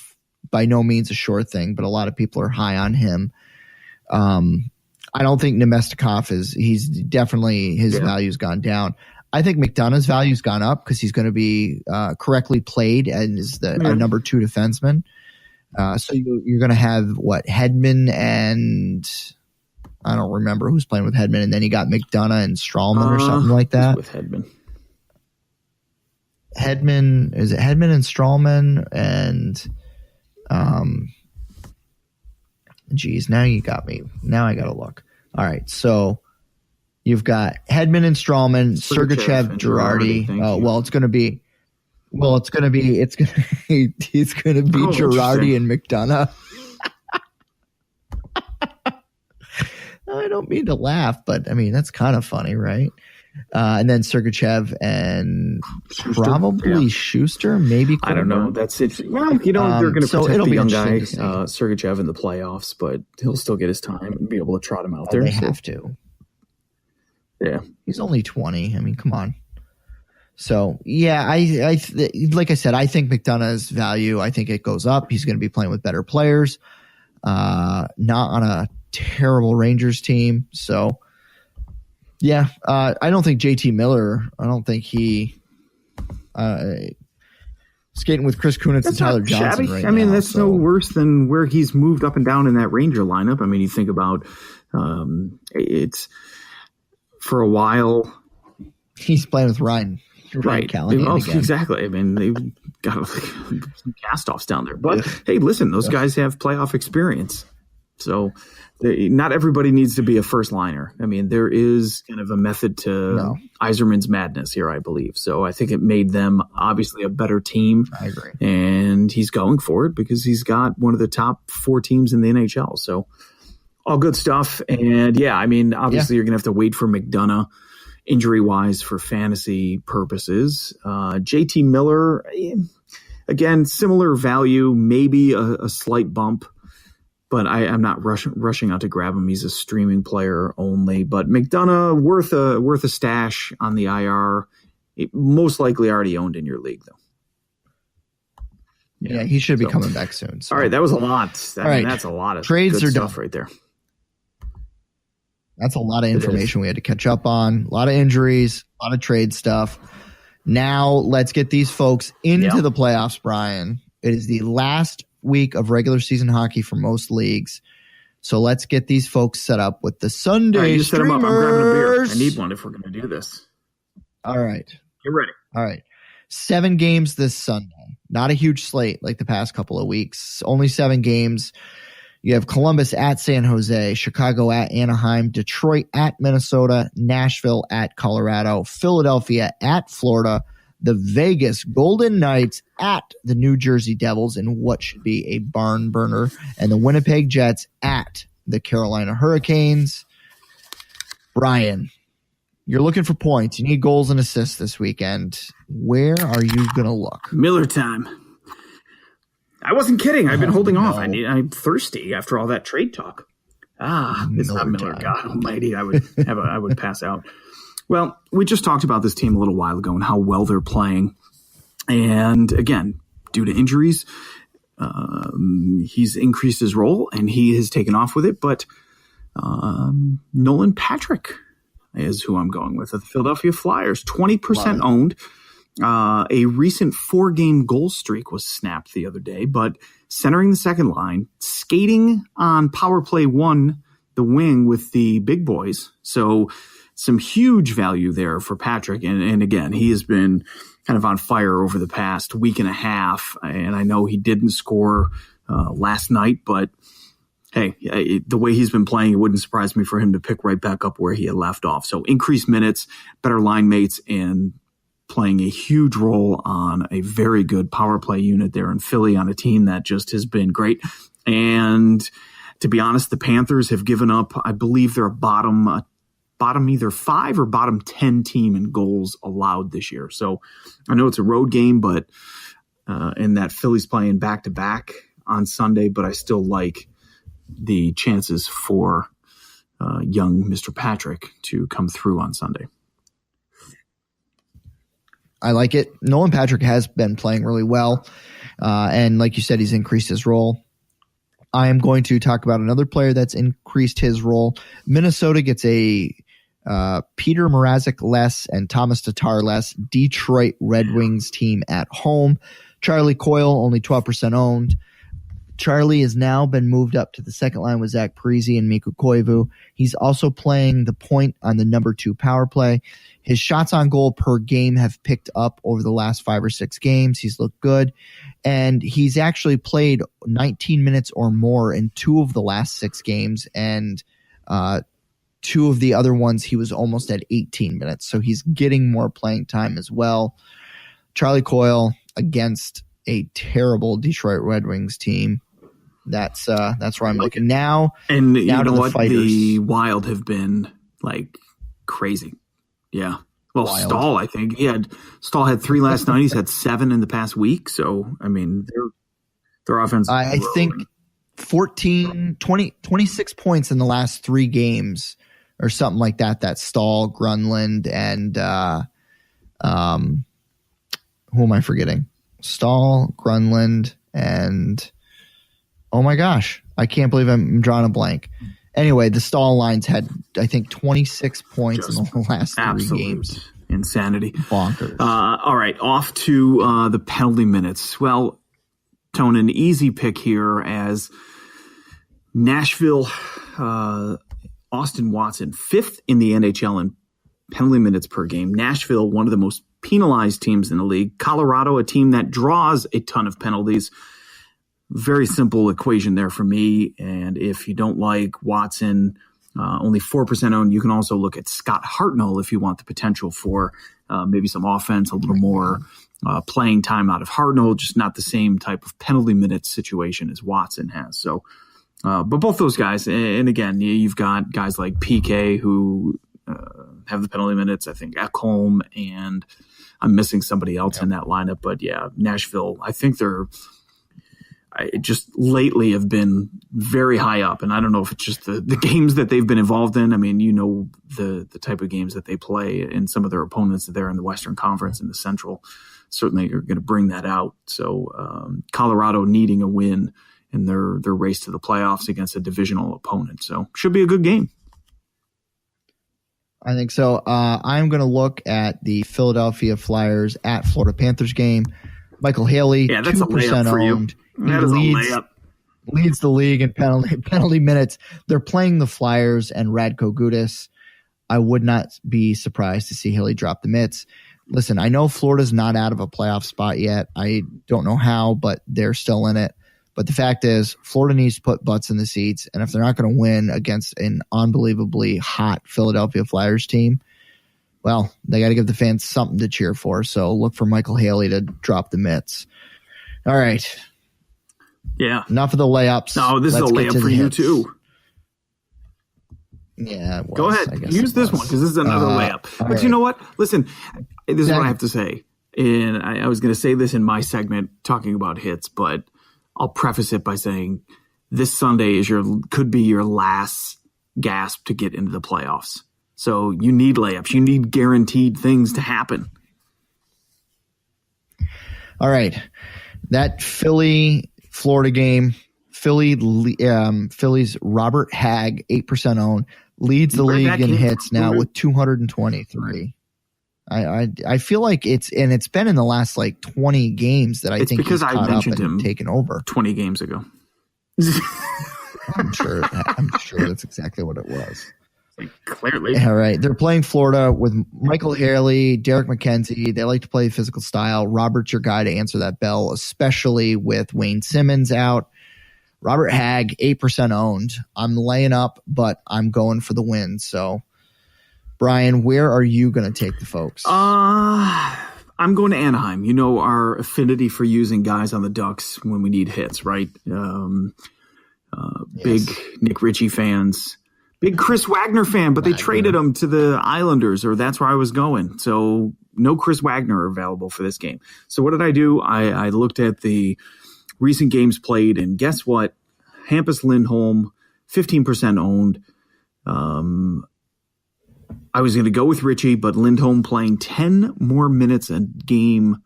means a sure thing, but a lot of people are high on him. I don't think Nemestikov he's definitely his value's gone down. I think McDonough's value's gone up because he's going to be correctly played and is the number 2 defenseman. So you're going to have Hedman and I don't remember who's playing with Hedman, and then you got McDonough and Stralman or something like that. With Hedman. Is it Hedman and Stralman and geez, now you got me. Now I got to look. All right, so you've got Hedman and Stralman, Sergachev, Girardi. It's going to be Girardi and McDonough. I don't mean to laugh, but I mean that's kind of funny, right? And then Sergachev and Schuster, probably Schuster, maybe. I don't know. That's it. Well, they're going to protect the young guy, Sergachev, in the playoffs, but he'll still get his time and be able to trot him out there. They have to. Yeah, he's only 20. I mean, come on. So yeah, I like I said, I think McDonough's value. I think it goes up. He's going to be playing with better players, not on a terrible Rangers team. So. Yeah, I don't think JT Miller. I don't think he skating with Chris Kunitz and Tyler Johnson shabby. right I mean, now, that's no worse than where he's moved up and down in that Ranger lineup. I mean, you think about it's for a while. He's playing with Ryan Callahan again. Exactly. I mean, they've got some cast-offs down there. But hey, listen, those guys have playoff experience, so. Not everybody needs to be a first liner. I mean, there is kind of a method to Yzerman's madness here, I believe. So I think it made them obviously a better team. I agree. And he's going for it because he's got one of the top 4 teams in the NHL. So all good stuff. And I mean, obviously you're going to have to wait for McDonough injury-wise for fantasy purposes. JT Miller, again, similar value, maybe a slight bump. But I'm not rushing out to grab him. He's a streaming player only. But McDonough, worth a stash on the IR. Most likely already owned in your league, though. Yeah, he should be coming back soon. So. All right, that was a lot. I mean, that's a lot of trades good are stuff done right there. That's a lot of information we had to catch up on. A lot of injuries, a lot of trade stuff. Now let's get these folks into the playoffs, Brian. It is the last week of regular season hockey for most leagues. So let's get these folks set up with the Sunday streamers. I'm grabbing a beer. I need one if we're going to do this. All right. Get ready. All right. 7 games this Sunday. Not a huge slate like the past couple of weeks. Only 7 games. You have Columbus at San Jose, Chicago at Anaheim, Detroit at Minnesota, Nashville at Colorado, Philadelphia at Florida, the Vegas Golden Knights at the New Jersey Devils in what should be a barn burner, and the Winnipeg Jets at the Carolina Hurricanes. Brian, you're looking for points. You need goals and assists this weekend. Where are you going to look? Miller time. I wasn't kidding. I've been holding off. I'm thirsty after all that trade talk. It's not Miller. God almighty. I would pass out. Well, we just talked about this team a little while ago and how well they're playing. And again, due to injuries, he's increased his role and he has taken off with it. But Nolan Patrick is who I'm going with. The Philadelphia Flyers, 20% owned. A recent 4-game goal streak was snapped the other day, but centering the second line, skating on power play 1, the wing with the big boys. So some huge value there for Patrick. And again, he has been kind of on fire over the past week and a half. And I know he didn't score last night, but hey, the way he's been playing, it wouldn't surprise me for him to pick right back up where he had left off. So increased minutes, better line mates, and playing a huge role on a very good power play unit there in Philly on a team that just has been great. And to be honest, the Panthers have given up, I believe they're a bottom either 5 or bottom 10 team in goals allowed this year. So I know it's a road game, but in that Philly's playing back-to-back on Sunday, but I still like the chances for young Mr. Patrick to come through on Sunday. I like it. Nolan Patrick has been playing really well. And like you said, he's increased his role. I am going to talk about another player that's increased his role. Minnesota gets a Peter Mrazek less and Thomas Tatar less Detroit Red Wings team at home. Charlie Coyle, only 12% owned. Charlie has now been moved up to the second line with Zach Parise and Mikko Koivu. He's also playing the point on the number 2 power play. His shots on goal per game have picked up over the last 5 or 6 games. He's looked good. And he's actually played 19 minutes or more in 2 of the last 6 games. And 2 of the other ones, he was almost at 18 minutes. So he's getting more playing time as well. Charlie Coyle against a terrible Detroit Red Wings team. That's where I'm looking now. And now you know what? Fighters. The Wild have been like crazy. Yeah. Well, Wild. Stahl, I think Stahl had 3 last night. He's had 7 in the past week. So, I mean, their offense. I think 26 points in the last 3 games or something like that. That's Stahl, Grunland, and who am I forgetting? Stahl, Grunland, and oh my gosh, I can't believe I'm drawing a blank. Anyway, the Stahl lines had, I think, 26 points in the last 3 games. Insanity. Bonkers. All right, off to the penalty minutes. Well, Tone, an easy pick here as Nashville, Austin Watson, 5th in the NHL in penalty minutes per game. Nashville, one of the most penalized teams in the league. Colorado, a team that draws a ton of penalties. Very simple equation there for me. And if you don't like Watson, only 4% owned, you can also look at Scott Hartnell if you want the potential for maybe some offense, a little more playing time out of Hartnell, just not the same type of penalty minutes situation as Watson has. So, but both those guys, and again, you've got guys like PK who have the penalty minutes. I think Ekholm, and I'm missing somebody else in that lineup. But yeah, Nashville, I think I just lately have been very high up, and I don't know if it's just the games that they've been involved in. I mean, you know, the type of games that they play, and some of their opponents there in the Western Conference and the Central certainly are going to bring that out. So Colorado needing a win in their race to the playoffs against a divisional opponent. So should be a good game. I think so. I'm going to look at the Philadelphia Flyers at Florida Panthers game. Michael Healey, yeah, that's 2% a layup for owned. You. That is a layup. Leads the league in penalty minutes. They're playing the Flyers and Radko Gudas. I would not be surprised to see Healey drop the mitts. Listen, I know Florida's not out of a playoff spot yet. I don't know how, but they're still in it. But the fact is, Florida needs to put butts in the seats. And if they're not going to win against an unbelievably hot Philadelphia Flyers team, well, they got to give the fans something to cheer for. So look for Michael Healey to drop the mitts. All right. Yeah. Enough of the layups. No, this Let's is a layup for you too. Yeah. Go ahead. Use this one because this is another layup. But right. You know what? Listen, this is what I have to say. And I was going to say this in my segment talking about hits, but I'll preface it by saying this Sunday could be your last gasp to get into the playoffs. So you need layups. You need guaranteed things to happen. All right. That Philly-Florida game, Philly's Robert Hagg, 8% owned, leads the league in hits now with 223. I feel like it's been in the last like 20 games that I think he's caught up and taken over 20 games ago. I'm sure that's exactly what it was. Clearly. All right. They're playing Florida with Michael Healey, Derek McKenzie. They like to play physical style. Robert's your guy to answer that bell, especially with Wayne Simmons out. Robert Hagg, 8% owned. I'm laying up, but I'm going for the win. So, Brian, where are you going to take the folks? I'm going to Anaheim. You know our affinity for using guys on the Ducks when we need hits, right? Big Nick Ritchie fans. Big Chris Wagner fan, but they traded him to the Islanders, or that's where I was going. So no Chris Wagner available for this game. So what did I do? I looked at the recent games played, and guess what? Hampus Lindholm, 15% owned. I was going to go with Ritchie, but Lindholm playing 10 more minutes a game,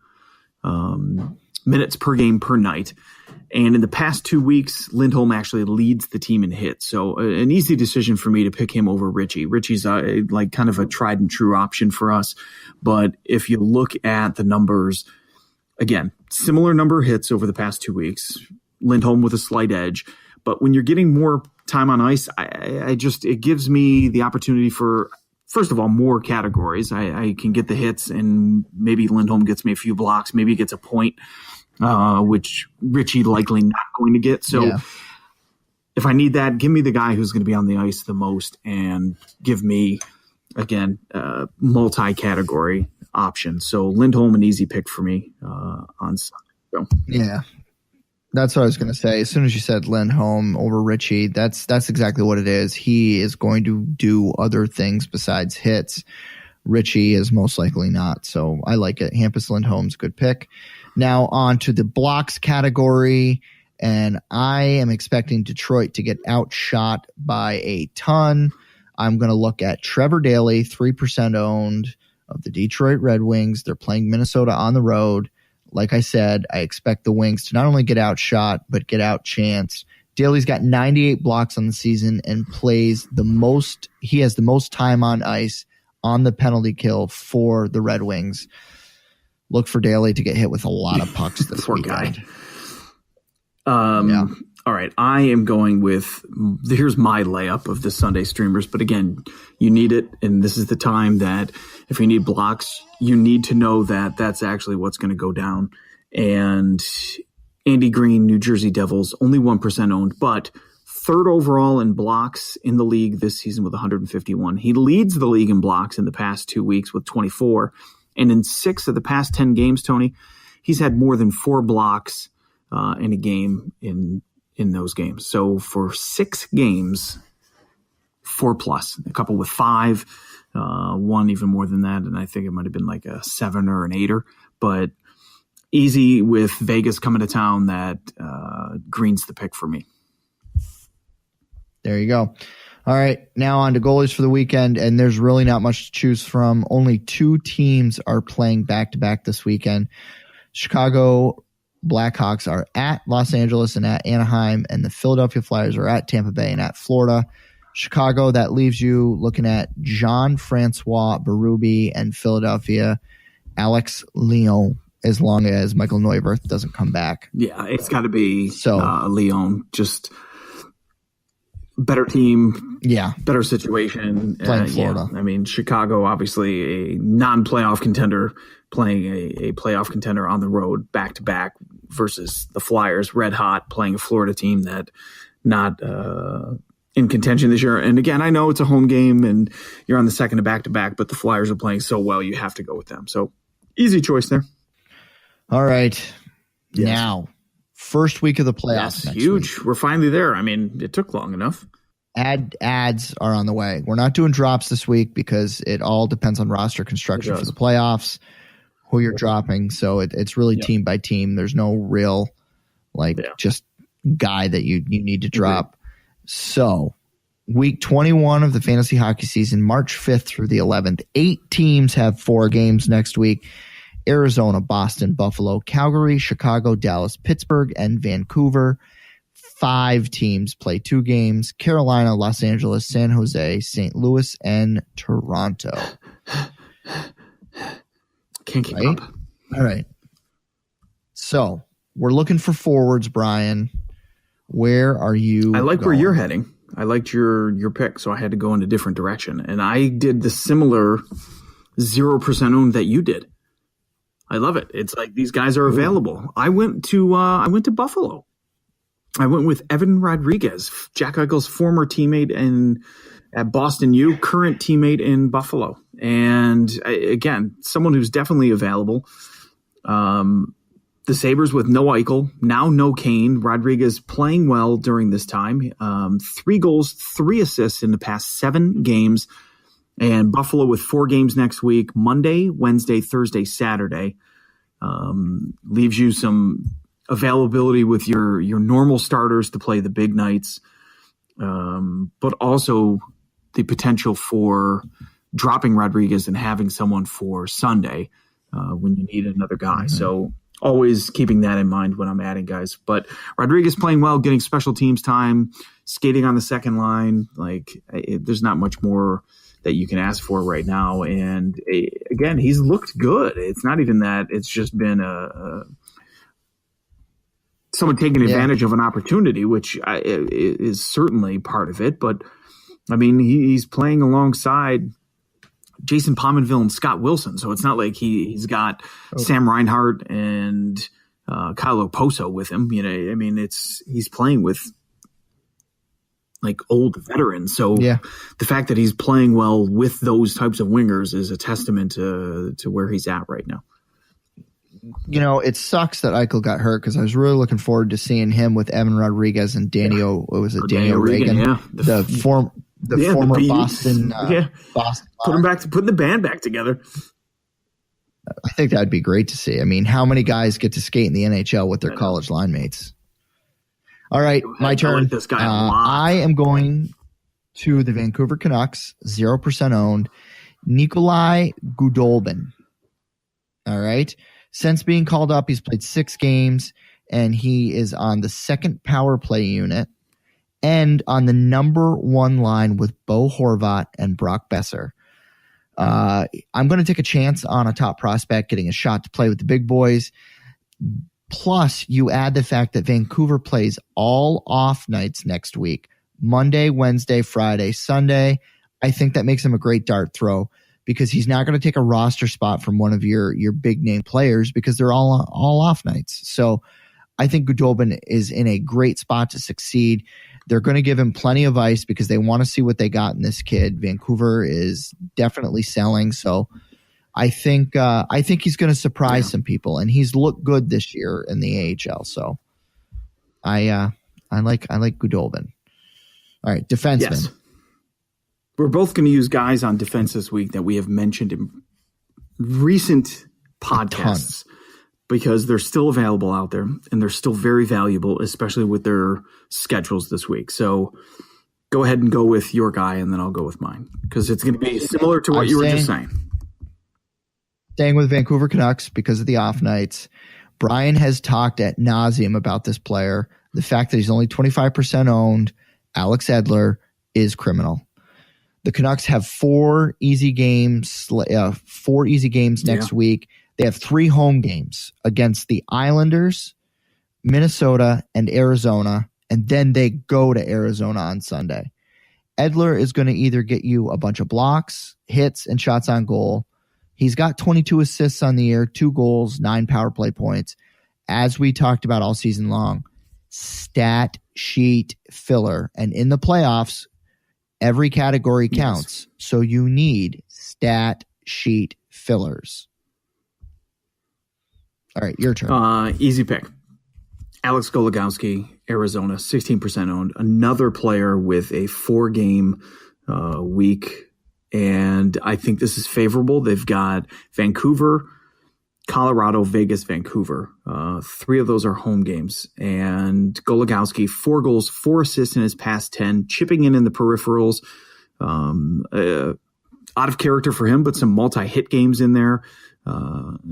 minutes per game per night. And in the past 2 weeks, Lindholm actually leads the team in hits. So an easy decision for me to pick him over Ritchie. Ritchie's like kind of a tried and true option for us. But if you look at the numbers, again, similar number of hits over the past 2 weeks, Lindholm with a slight edge. But when you're getting more time on ice, it gives me the opportunity for, first of all, more categories. I can get the hits, and maybe Lindholm gets me a few blocks. Maybe he gets a point, which Ritchie likely not going to get. So if I need that, give me the guy who's going to be on the ice the most, and give me, again, multi-category options. So Lindholm, an easy pick for me on Sunday. So. Yeah. That's what I was going to say. As soon as you said Lindholm over Ritchie, that's exactly what it is. He is going to do other things besides hits. Ritchie is most likely not. So I like it. Hampus Lindholm's a good pick. Now on to the blocks category. And I am expecting Detroit to get outshot by a ton. I'm going to look at Trevor Daley, 3% owned of the Detroit Red Wings. They're playing Minnesota on the road. Like I said, I expect the Wings to not only get outshot, but get outchanced. Daly's got 98 blocks on the season and plays the most. He has the most time on ice on the penalty kill for the Red Wings. Look for Daly to get hit with a lot of pucks this weekend. Guy. All right, I am going with, here's my layup of the Sunday streamers. But again, you need it, and this is the time that if you need blocks, you need to know that that's actually what's going to go down. And Andy Green, New Jersey Devils, only 1% owned, but third overall in blocks in the league this season with 151. He leads the league in blocks in the past 2 weeks with 24. And in 6 of the past 10 games, Tony, he's had more than 4 blocks in a game in those games. So for 6 games, 4+, a couple with 5, one even more than that. And I think it might've been like a 7 or an 8er, but easy with Vegas coming to town that Green's the pick for me. There you go. All right. Now on to goalies for the weekend. And there's really not much to choose from. Only 2 teams are playing back-to-back this weekend. Chicago Blackhawks are at Los Angeles and at Anaheim, and the Philadelphia Flyers are at Tampa Bay and at Florida. Chicago, that leaves you looking at Jean-Francois Berube and Philadelphia, Alex Lyon, as long as Michael Neuwirth doesn't come back. Yeah, it's got to be Lyon. Just better team, better situation. Playing Florida. I mean, Chicago, obviously a non-playoff contender, playing a playoff contender on the road back-to-back versus the Flyers, red hot, playing a Florida team that not in contention this year. And again, I know it's a home game and you're on the second of back-to-back, but the Flyers are playing so well, you have to go with them. So easy choice there. All right. Yes. Now, first week of the playoffs. That's huge. Week. We're finally there. I mean, it took long enough. Ads are on the way. We're not doing drops this week because it all depends on roster construction for the playoffs, who you're dropping. So it's really team by team. There's no real just guy that you need to drop. So week 21 of the fantasy hockey season, March 5th through the 11th, 8 teams have 4 games next week. Arizona, Boston, Buffalo, Calgary, Chicago, Dallas, Pittsburgh, and Vancouver. 5 teams play 2 games: Carolina, Los Angeles, San Jose, St. Louis, and Toronto. Can't keep up. All right. So we're looking for forwards, Brian. Where are you? I like going? Where you're heading. I liked your pick, so I had to go in a different direction. And I did the similar 0% owned that you did. I love it. It's like these guys are available. I went to Buffalo. I went with Evan Rodriguez, Jack Eichel's former teammate at Boston U, current teammate in Buffalo. And again, someone who's definitely available. The Sabres with no Eichel, now no Kane. Rodriguez playing well during this time. 3 goals, 3 assists in the past 7 games. And Buffalo with 4 games next week, Monday, Wednesday, Thursday, Saturday. Leaves you some availability with your normal starters to play the big nights. But also the potential for dropping Rodriguez and having someone for Sunday when you need another guy. So always keeping that in mind when I'm adding guys. But Rodriguez playing well, getting special teams time, skating on the second line. There's not much more that you can ask for right now. And again, he's looked good. It's not even that. It's just been someone taking advantage of an opportunity, which is certainly part of it. But, I mean, he's playing alongside Jason Pominville and Scott Wilson. So it's not like he's got Sam Reinhart and Kyle Oposo with him. I mean, he's playing with old veterans. So the fact that he's playing well with those types of wingers is a testament to where he's at right now. It sucks that Eichel got hurt because I was really looking forward to seeing him with Evan Rodriguez and Daniel Reagan, the former Boston. Boston. Putting the band back together. I think that'd be great to see. I mean, how many guys get to skate in the NHL with their college line mates? All right, my turn. I like this guy a lot. I am going to the Vancouver Canucks, 0% owned, Nikolai Goudobin. All right. Since being called up, he's played 6 games, and he is on the second power play unit and on the number 1 line with Bo Horvat and Brock Besser. I'm going to take a chance on a top prospect getting a shot to play with the big boys. Plus, you add the fact that Vancouver plays all off nights next week, Monday, Wednesday, Friday, Sunday. I think that makes him a great dart throw because he's not going to take a roster spot from one of your big name players because they're all off nights. So I think Goudobin is in a great spot to succeed. They're going to give him plenty of ice because they want to see what they got in this kid. Vancouver is definitely selling. So I think he's going to surprise some people, and he's looked good this year in the AHL. So I like Goudobin. All right, defenseman. Yes. We're both going to use guys on defense this week that we have mentioned in recent podcasts because they're still available out there and they're still very valuable, especially with their schedules this week. So go ahead and go with your guy, and then I'll go with mine because it's going to be similar to what you were just saying. Staying with Vancouver Canucks because of the off nights. Brian has talked ad nauseum about this player. The fact that he's only 25% owned, Alex Edler, is criminal. The Canucks have 4 easy games next week. They have 3 home games against the Islanders, Minnesota, and Arizona, and then they go to Arizona on Sunday. Edler is going to either get you a bunch of blocks, hits, and shots on goal. He's got 22 assists on the year, 2 goals, 9 power play points. As we talked about all season long, stat sheet filler. And in the playoffs, every category counts. Yes. So you need stat sheet fillers. All right, your turn. Easy pick. Alex Goligoski, Arizona, 16% owned. Another player with a 4-game week. And I think this is favorable. They've got Vancouver, Colorado, Vegas, Vancouver. 3 of those are home games. And Goligoski, 4 goals, 4 assists in his past 10, chipping in the peripherals. Out of character for him, but some multi-hit games in there.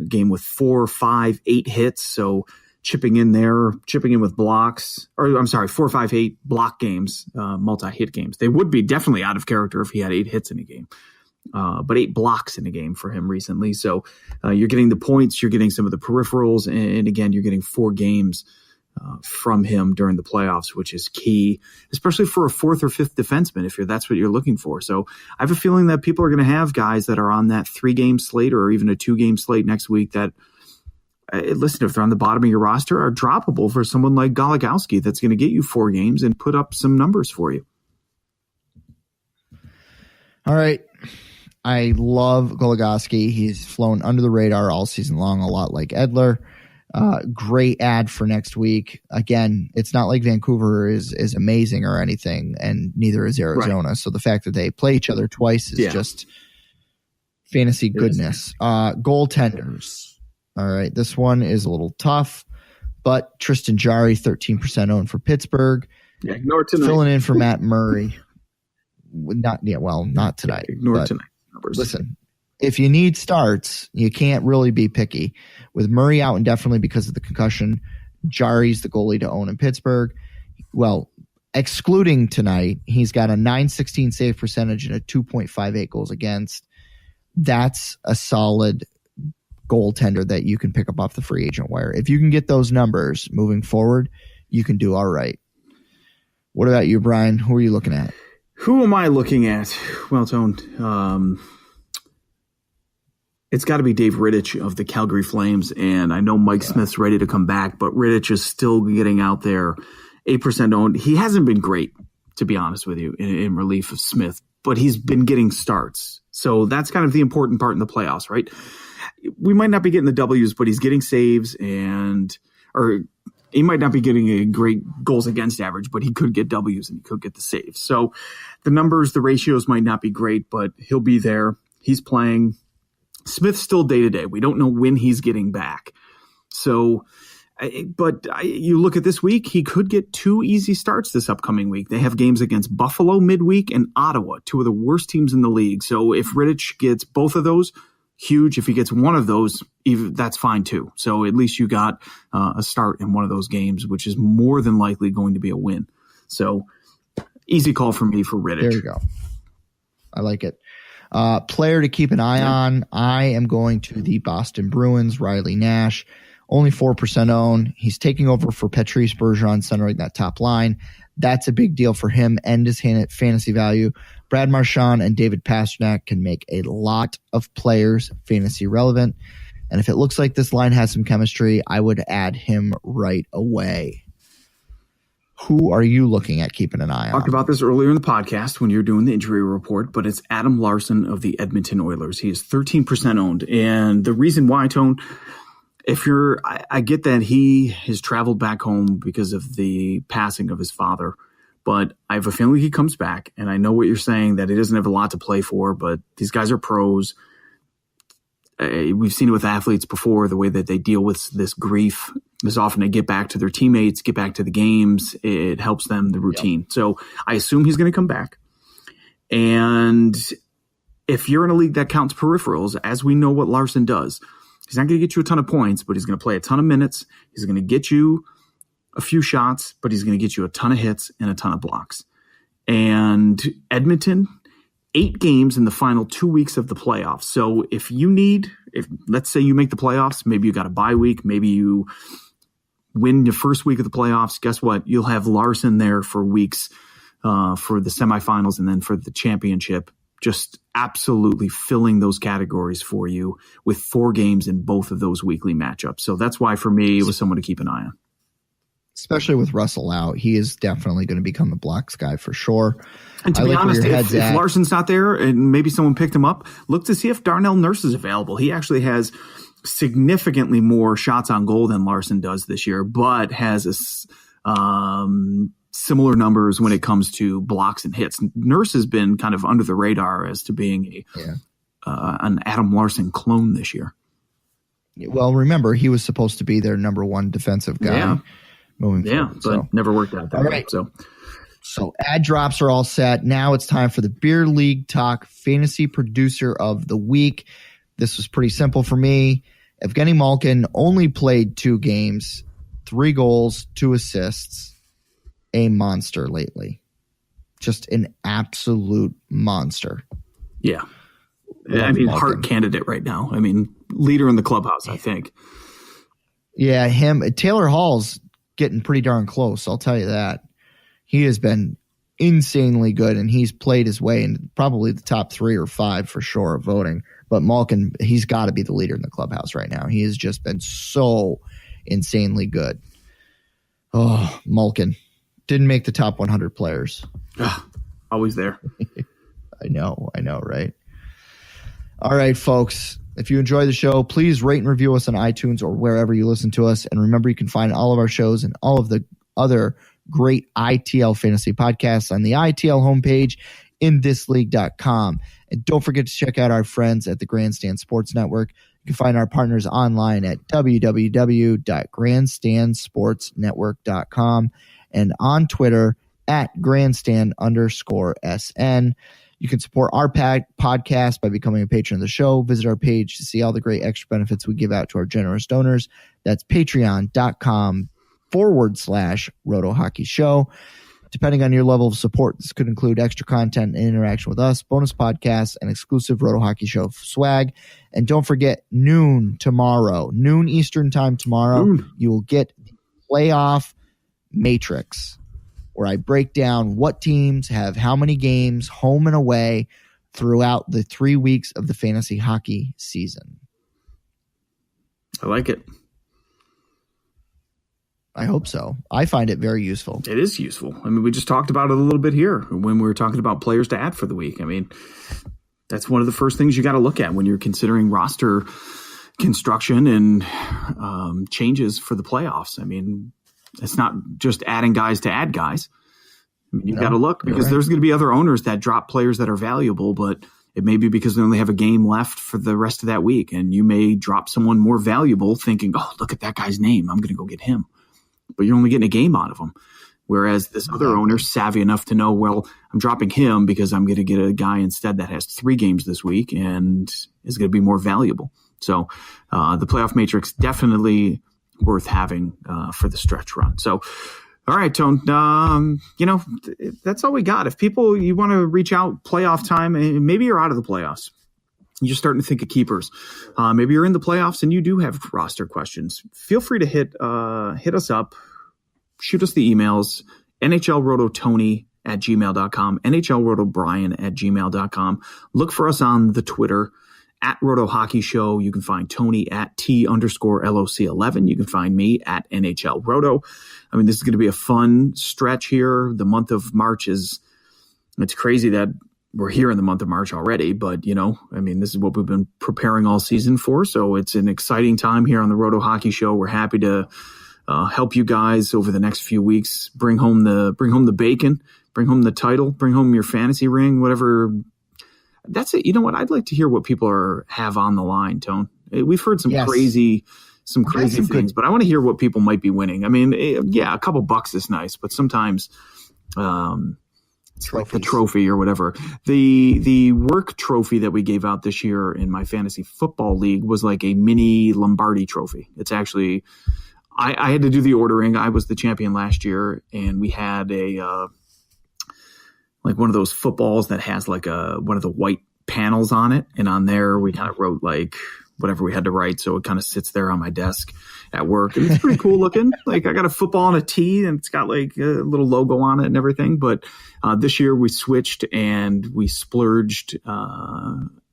Game with 4, 5, 8 hits. So chipping in with blocks. 4, 5, 8 block games, multi-hit games. They would be definitely out of character if he had 8 hits in a game. But 8 blocks in a game for him recently. So you're getting the points, you're getting some of the peripherals, and again, you're getting 4 games from him during the playoffs, which is key, especially for a 4th or 5th defenseman if that's what you're looking for. So I have a feeling that people are going to have guys that are on that 3-game slate or even a 2-game slate next week that listen, if they're on the bottom of your roster, are droppable for someone like Goligoski that's going to get you 4 games and put up some numbers for you. All right. I love Goligoski. He's flown under the radar all season long, a lot like Edler. Great ad for next week. Again, it's not like Vancouver is amazing or anything, and neither is Arizona. Right. So the fact that they play each other twice is just fantasy goodness. Goaltenders. All right. This one is a little tough, but Tristan Jarry, 13% owned for Pittsburgh. Yeah, ignore tonight. Filling in for Matt Murray. Not tonight. Ignore tonight. Listen, if you need starts, you can't really be picky. With Murray out indefinitely because of the concussion, Jarry's the goalie to own in Pittsburgh. Well, excluding tonight, he's got a .916 save percentage and a 2.58 goals against. That's a solid goaltender that you can pick up off the free agent wire. If you can get those numbers moving forward, you can do all right. What about you, Brian? Who are you looking at? Who am I looking at? Well, Tone, it's got to be Dave Rittich of the Calgary Flames, and I know Mike Smith's ready to come back, but Rittich is still getting out there. 8% owned. He hasn't been great, to be honest with you, in relief of Smith, but he's been getting starts. So that's kind of the important part in the playoffs, right? We might not be getting the W's, but he's getting saves, or he might not be getting a great goals against average, but he could get W's and he could get the saves. So the numbers, the ratios might not be great, but he'll be there. He's playing. Smith's still day-to-day. We don't know when he's getting back. So, you look at this week, he could get 2 easy starts this upcoming week. They have games against Buffalo midweek and Ottawa, 2 of the worst teams in the league. So if Rittich gets both of those, huge. If he gets one of those, that's fine too. So at least you got a start in one of those games, which is more than likely going to be a win. So easy call for me for Rittich. There you go. I like it. Player to keep an eye on. I am going to the Boston Bruins, Riley Nash, only 4% owned. He's taking over for Patrice Bergeron, centering that top line. That's a big deal for him and his fantasy value. Brad Marchand and David Pastrnak can make a lot of players fantasy relevant. And if it looks like this line has some chemistry, I would add him right away. Who are you looking at keeping an eye on? Talked about this earlier in the podcast when you're doing the injury report, but it's Adam Larson of the Edmonton Oilers. He is 13% owned. And the reason why, Tone, I get that he has traveled back home because of the passing of his father, but I have a feeling he comes back. And I know what you're saying, that he doesn't have a lot to play for, but these guys are pros. We've seen it with athletes before, the way that they deal with this grief is often to get back to their teammates, get back to the games. It helps them, the routine. Yep. So I assume he's going to come back. And if you're in a league that counts peripherals, as we know what Larson does, he's not going to get you a ton of points, but he's going to play a ton of minutes. He's going to get you a few shots, but he's going to get you a ton of hits and a ton of blocks. And Edmonton, 8 games in the final 2 weeks of the playoffs. So if let's say you make the playoffs, maybe you got a bye week, maybe you win the first week of the playoffs, guess what? You'll have Larson there for weeks for the semifinals and then for the championship, just absolutely filling those categories for you with 4 games in both of those weekly matchups. So that's why for me, it was someone to keep an eye on. Especially with Russell out, he is definitely going to become the blocks guy for sure. And to be honest, if Larson's not there and maybe someone picked him up, look to see if Darnell Nurse is available. He actually has significantly more shots on goal than Larson does this year, but has similar numbers when it comes to blocks and hits. Nurse has been kind of under the radar as to being an Adam Larson clone this year. Well, remember, he was supposed to be their number 1 defensive guy. Moving forward, but never worked out that way. Right. So ad drops are all set. Now it's time for the Beer League Talk Fantasy Producer of the Week. This was pretty simple for me. Evgeny Malkin only played 2 games, 3 goals, 2 assists. A monster lately. Just an absolute monster. Yeah. I mean, Hart candidate right now. I mean, leader in the clubhouse, I think. Yeah, him. Taylor Hall's getting pretty darn close, I'll tell you that. He has been insanely good, and he's played his way in probably the top 3 or 5 for sure of voting. But Malkin, he's got to be the leader in the clubhouse right now. He has just been so insanely good. Oh, Malkin didn't make the top 100 players. Always there. I know, right? All right, folks. If you enjoy the show, please rate and review us on iTunes or wherever you listen to us. And remember, you can find all of our shows and all of the other great ITL fantasy podcasts on the ITL homepage, inthisleague.com. And don't forget to check out our friends at the Grandstand Sports Network. You can find our partners online at www.grandstandsportsnetwork.com and on Twitter at grandstand_SN. You can support our podcast by becoming a patron of the show. Visit our page to see all the great extra benefits we give out to our generous donors. That's patreon.com/Roto Hockey Show. Depending on your level of support, this could include extra content and interaction with us, bonus podcasts, and exclusive Roto Hockey Show swag. And don't forget, noon Eastern time tomorrow, you will get the playoff matrix, where I break down what teams have how many games, home and away, throughout the 3 weeks of the fantasy hockey season. I like it. I hope so. I find it very useful. It is useful. I mean, we just talked about it a little bit here when we were talking about players to add for the week. I mean, that's one of the first things you got to look at when you're considering roster construction and changes for the playoffs. I mean, it's not just adding guys to add guys. I mean, you've got to look, because there's going to be other owners that drop players that are valuable, but it may be because they only have a game left for the rest of that week. And you may drop someone more valuable thinking, oh, look at that guy's name, I'm going to go get him. But you're only getting a game out of him. Whereas this other owner's savvy enough to know, well, I'm dropping him because I'm going to get a guy instead that has 3 games this week and is going to be more valuable. So the playoff matrix definitely worth having for the stretch run. So, all right, Tone, that's all we got. If you want to reach out playoff time, and maybe you're out of the playoffs, you're starting to think of keepers. Maybe you're in the playoffs and you do have roster questions. Feel free to hit us up, shoot us the emails, NHLRotoTony@gmail.com, NHLRotoBrian@gmail.com. Look for us on the Twitter at Roto Hockey Show. You can find Tony at T_LOC11. You can find me at NHL Roto. I mean, this is going to be a fun stretch here. The month of March it's crazy that we're here in the month of March already, but this is what we've been preparing all season for. So it's an exciting time here on the Roto Hockey Show. We're happy to help you guys over the next few weeks. Bring home the bacon, bring home the title, bring home your fantasy ring, whatever. That's it. You know what? I'd like to hear what people have on the line, Tone. We've heard some crazy things, but I want to hear what people might be winning. I mean, a couple bucks is nice, but sometimes it's like the trophy or whatever. The work trophy that we gave out this year in my fantasy football league was like a mini Lombardi trophy. It's actually, I had to do the ordering. I was the champion last year, and we had a like one of those footballs that has like one of the white panels on it, and on there we kind of wrote like whatever we had to write, so it kind of sits there on my desk at work, and it's pretty cool looking. Like, I got a football on a tee, and it's got like a little logo on it and everything. But this year we switched and we splurged,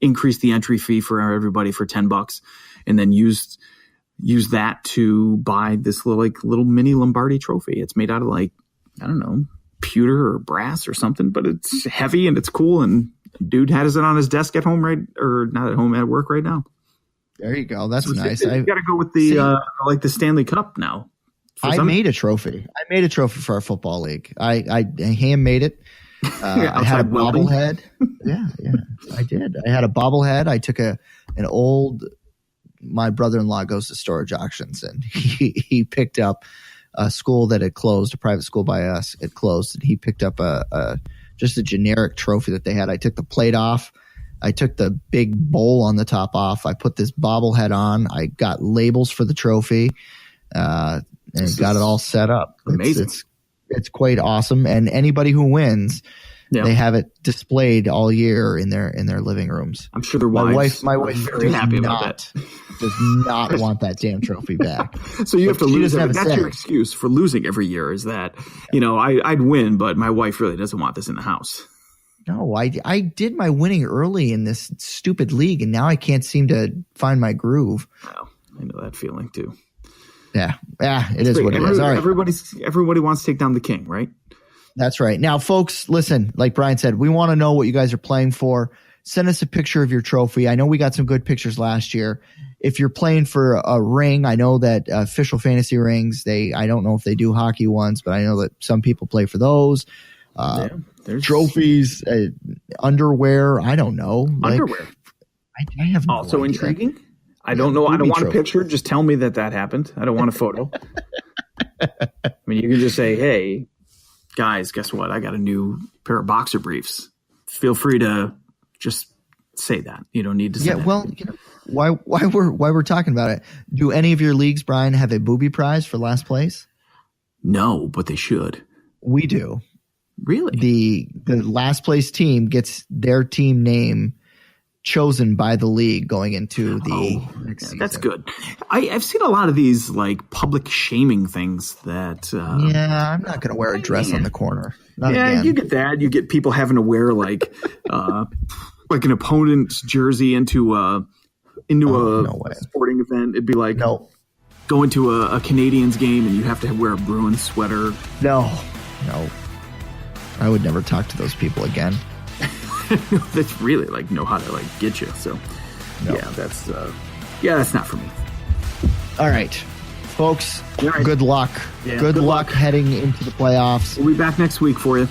increased the entry fee for everybody for $10, and then used that to buy this little mini Lombardi trophy. It's made out of I don't know, pewter or brass or something, but it's heavy and it's cool. And dude has it on his desk at home, or not at home, at work right now. There you go. That's nice. You got to go with the the Stanley Cup now. I made a trophy. I made a trophy for our football league. I hand made it. I had a bobblehead. Yeah, I did. I had a bobblehead. I took an old. My brother-in-law goes to storage auctions, and he picked up a school that had closed, a private school by us. It closed, and he picked up just a generic trophy that they had. I took the plate off. I took the big bowl on the top off. I put this bobblehead on. I got labels for the trophy, and got it all set up. Amazing. It's quite awesome. And anybody who wins, Yeah. They have it displayed all year in their living rooms. I'm sure their wives my wife very happy about that. Does not want that damn trophy back. So you have to lose. That's your excuse for losing every year is that, I'd win, but my wife really doesn't want this in the house. No, I did my winning early in this stupid league, and now I can't seem to find my groove. Well, I know that feeling too. Yeah, it is what it is. All right. Everybody wants to take down the king, right? That's right. Now, folks, listen, like Brian said, we want to know what you guys are playing for. Send us a picture of your trophy. I know we got some good pictures last year. If you're playing for a ring, I know that official fantasy rings, I don't know if they do hockey ones, but I know that some people play for those. Trophies, underwear, I don't know. Underwear. I have no also idea. Intriguing. I don't know. I don't want a picture. Just tell me that happened. I don't want a photo. I mean, you can just say, hey, guys, guess what? I got a new pair of boxer briefs. Feel free to just say that. You don't need to say that. Well, why we're talking about it. Do any of your leagues, Brian, have a booby prize for last place? No, but they should. We do. Really? The last place team gets their team name chosen by the league going into the next season. That's good. I've seen a lot of these like public shaming things that I'm not going to wear a dress on the corner. Not again. You get that. You get people having to wear like an opponent's jersey into a sporting event. It'd be like going to a Canadians game and you have to wear a Bruins sweater. No. I would never talk to those people again. That's really know how to get you. So that's not for me. All right, folks. All right. Good luck. Yeah, good luck heading into the playoffs. We'll be back next week for you.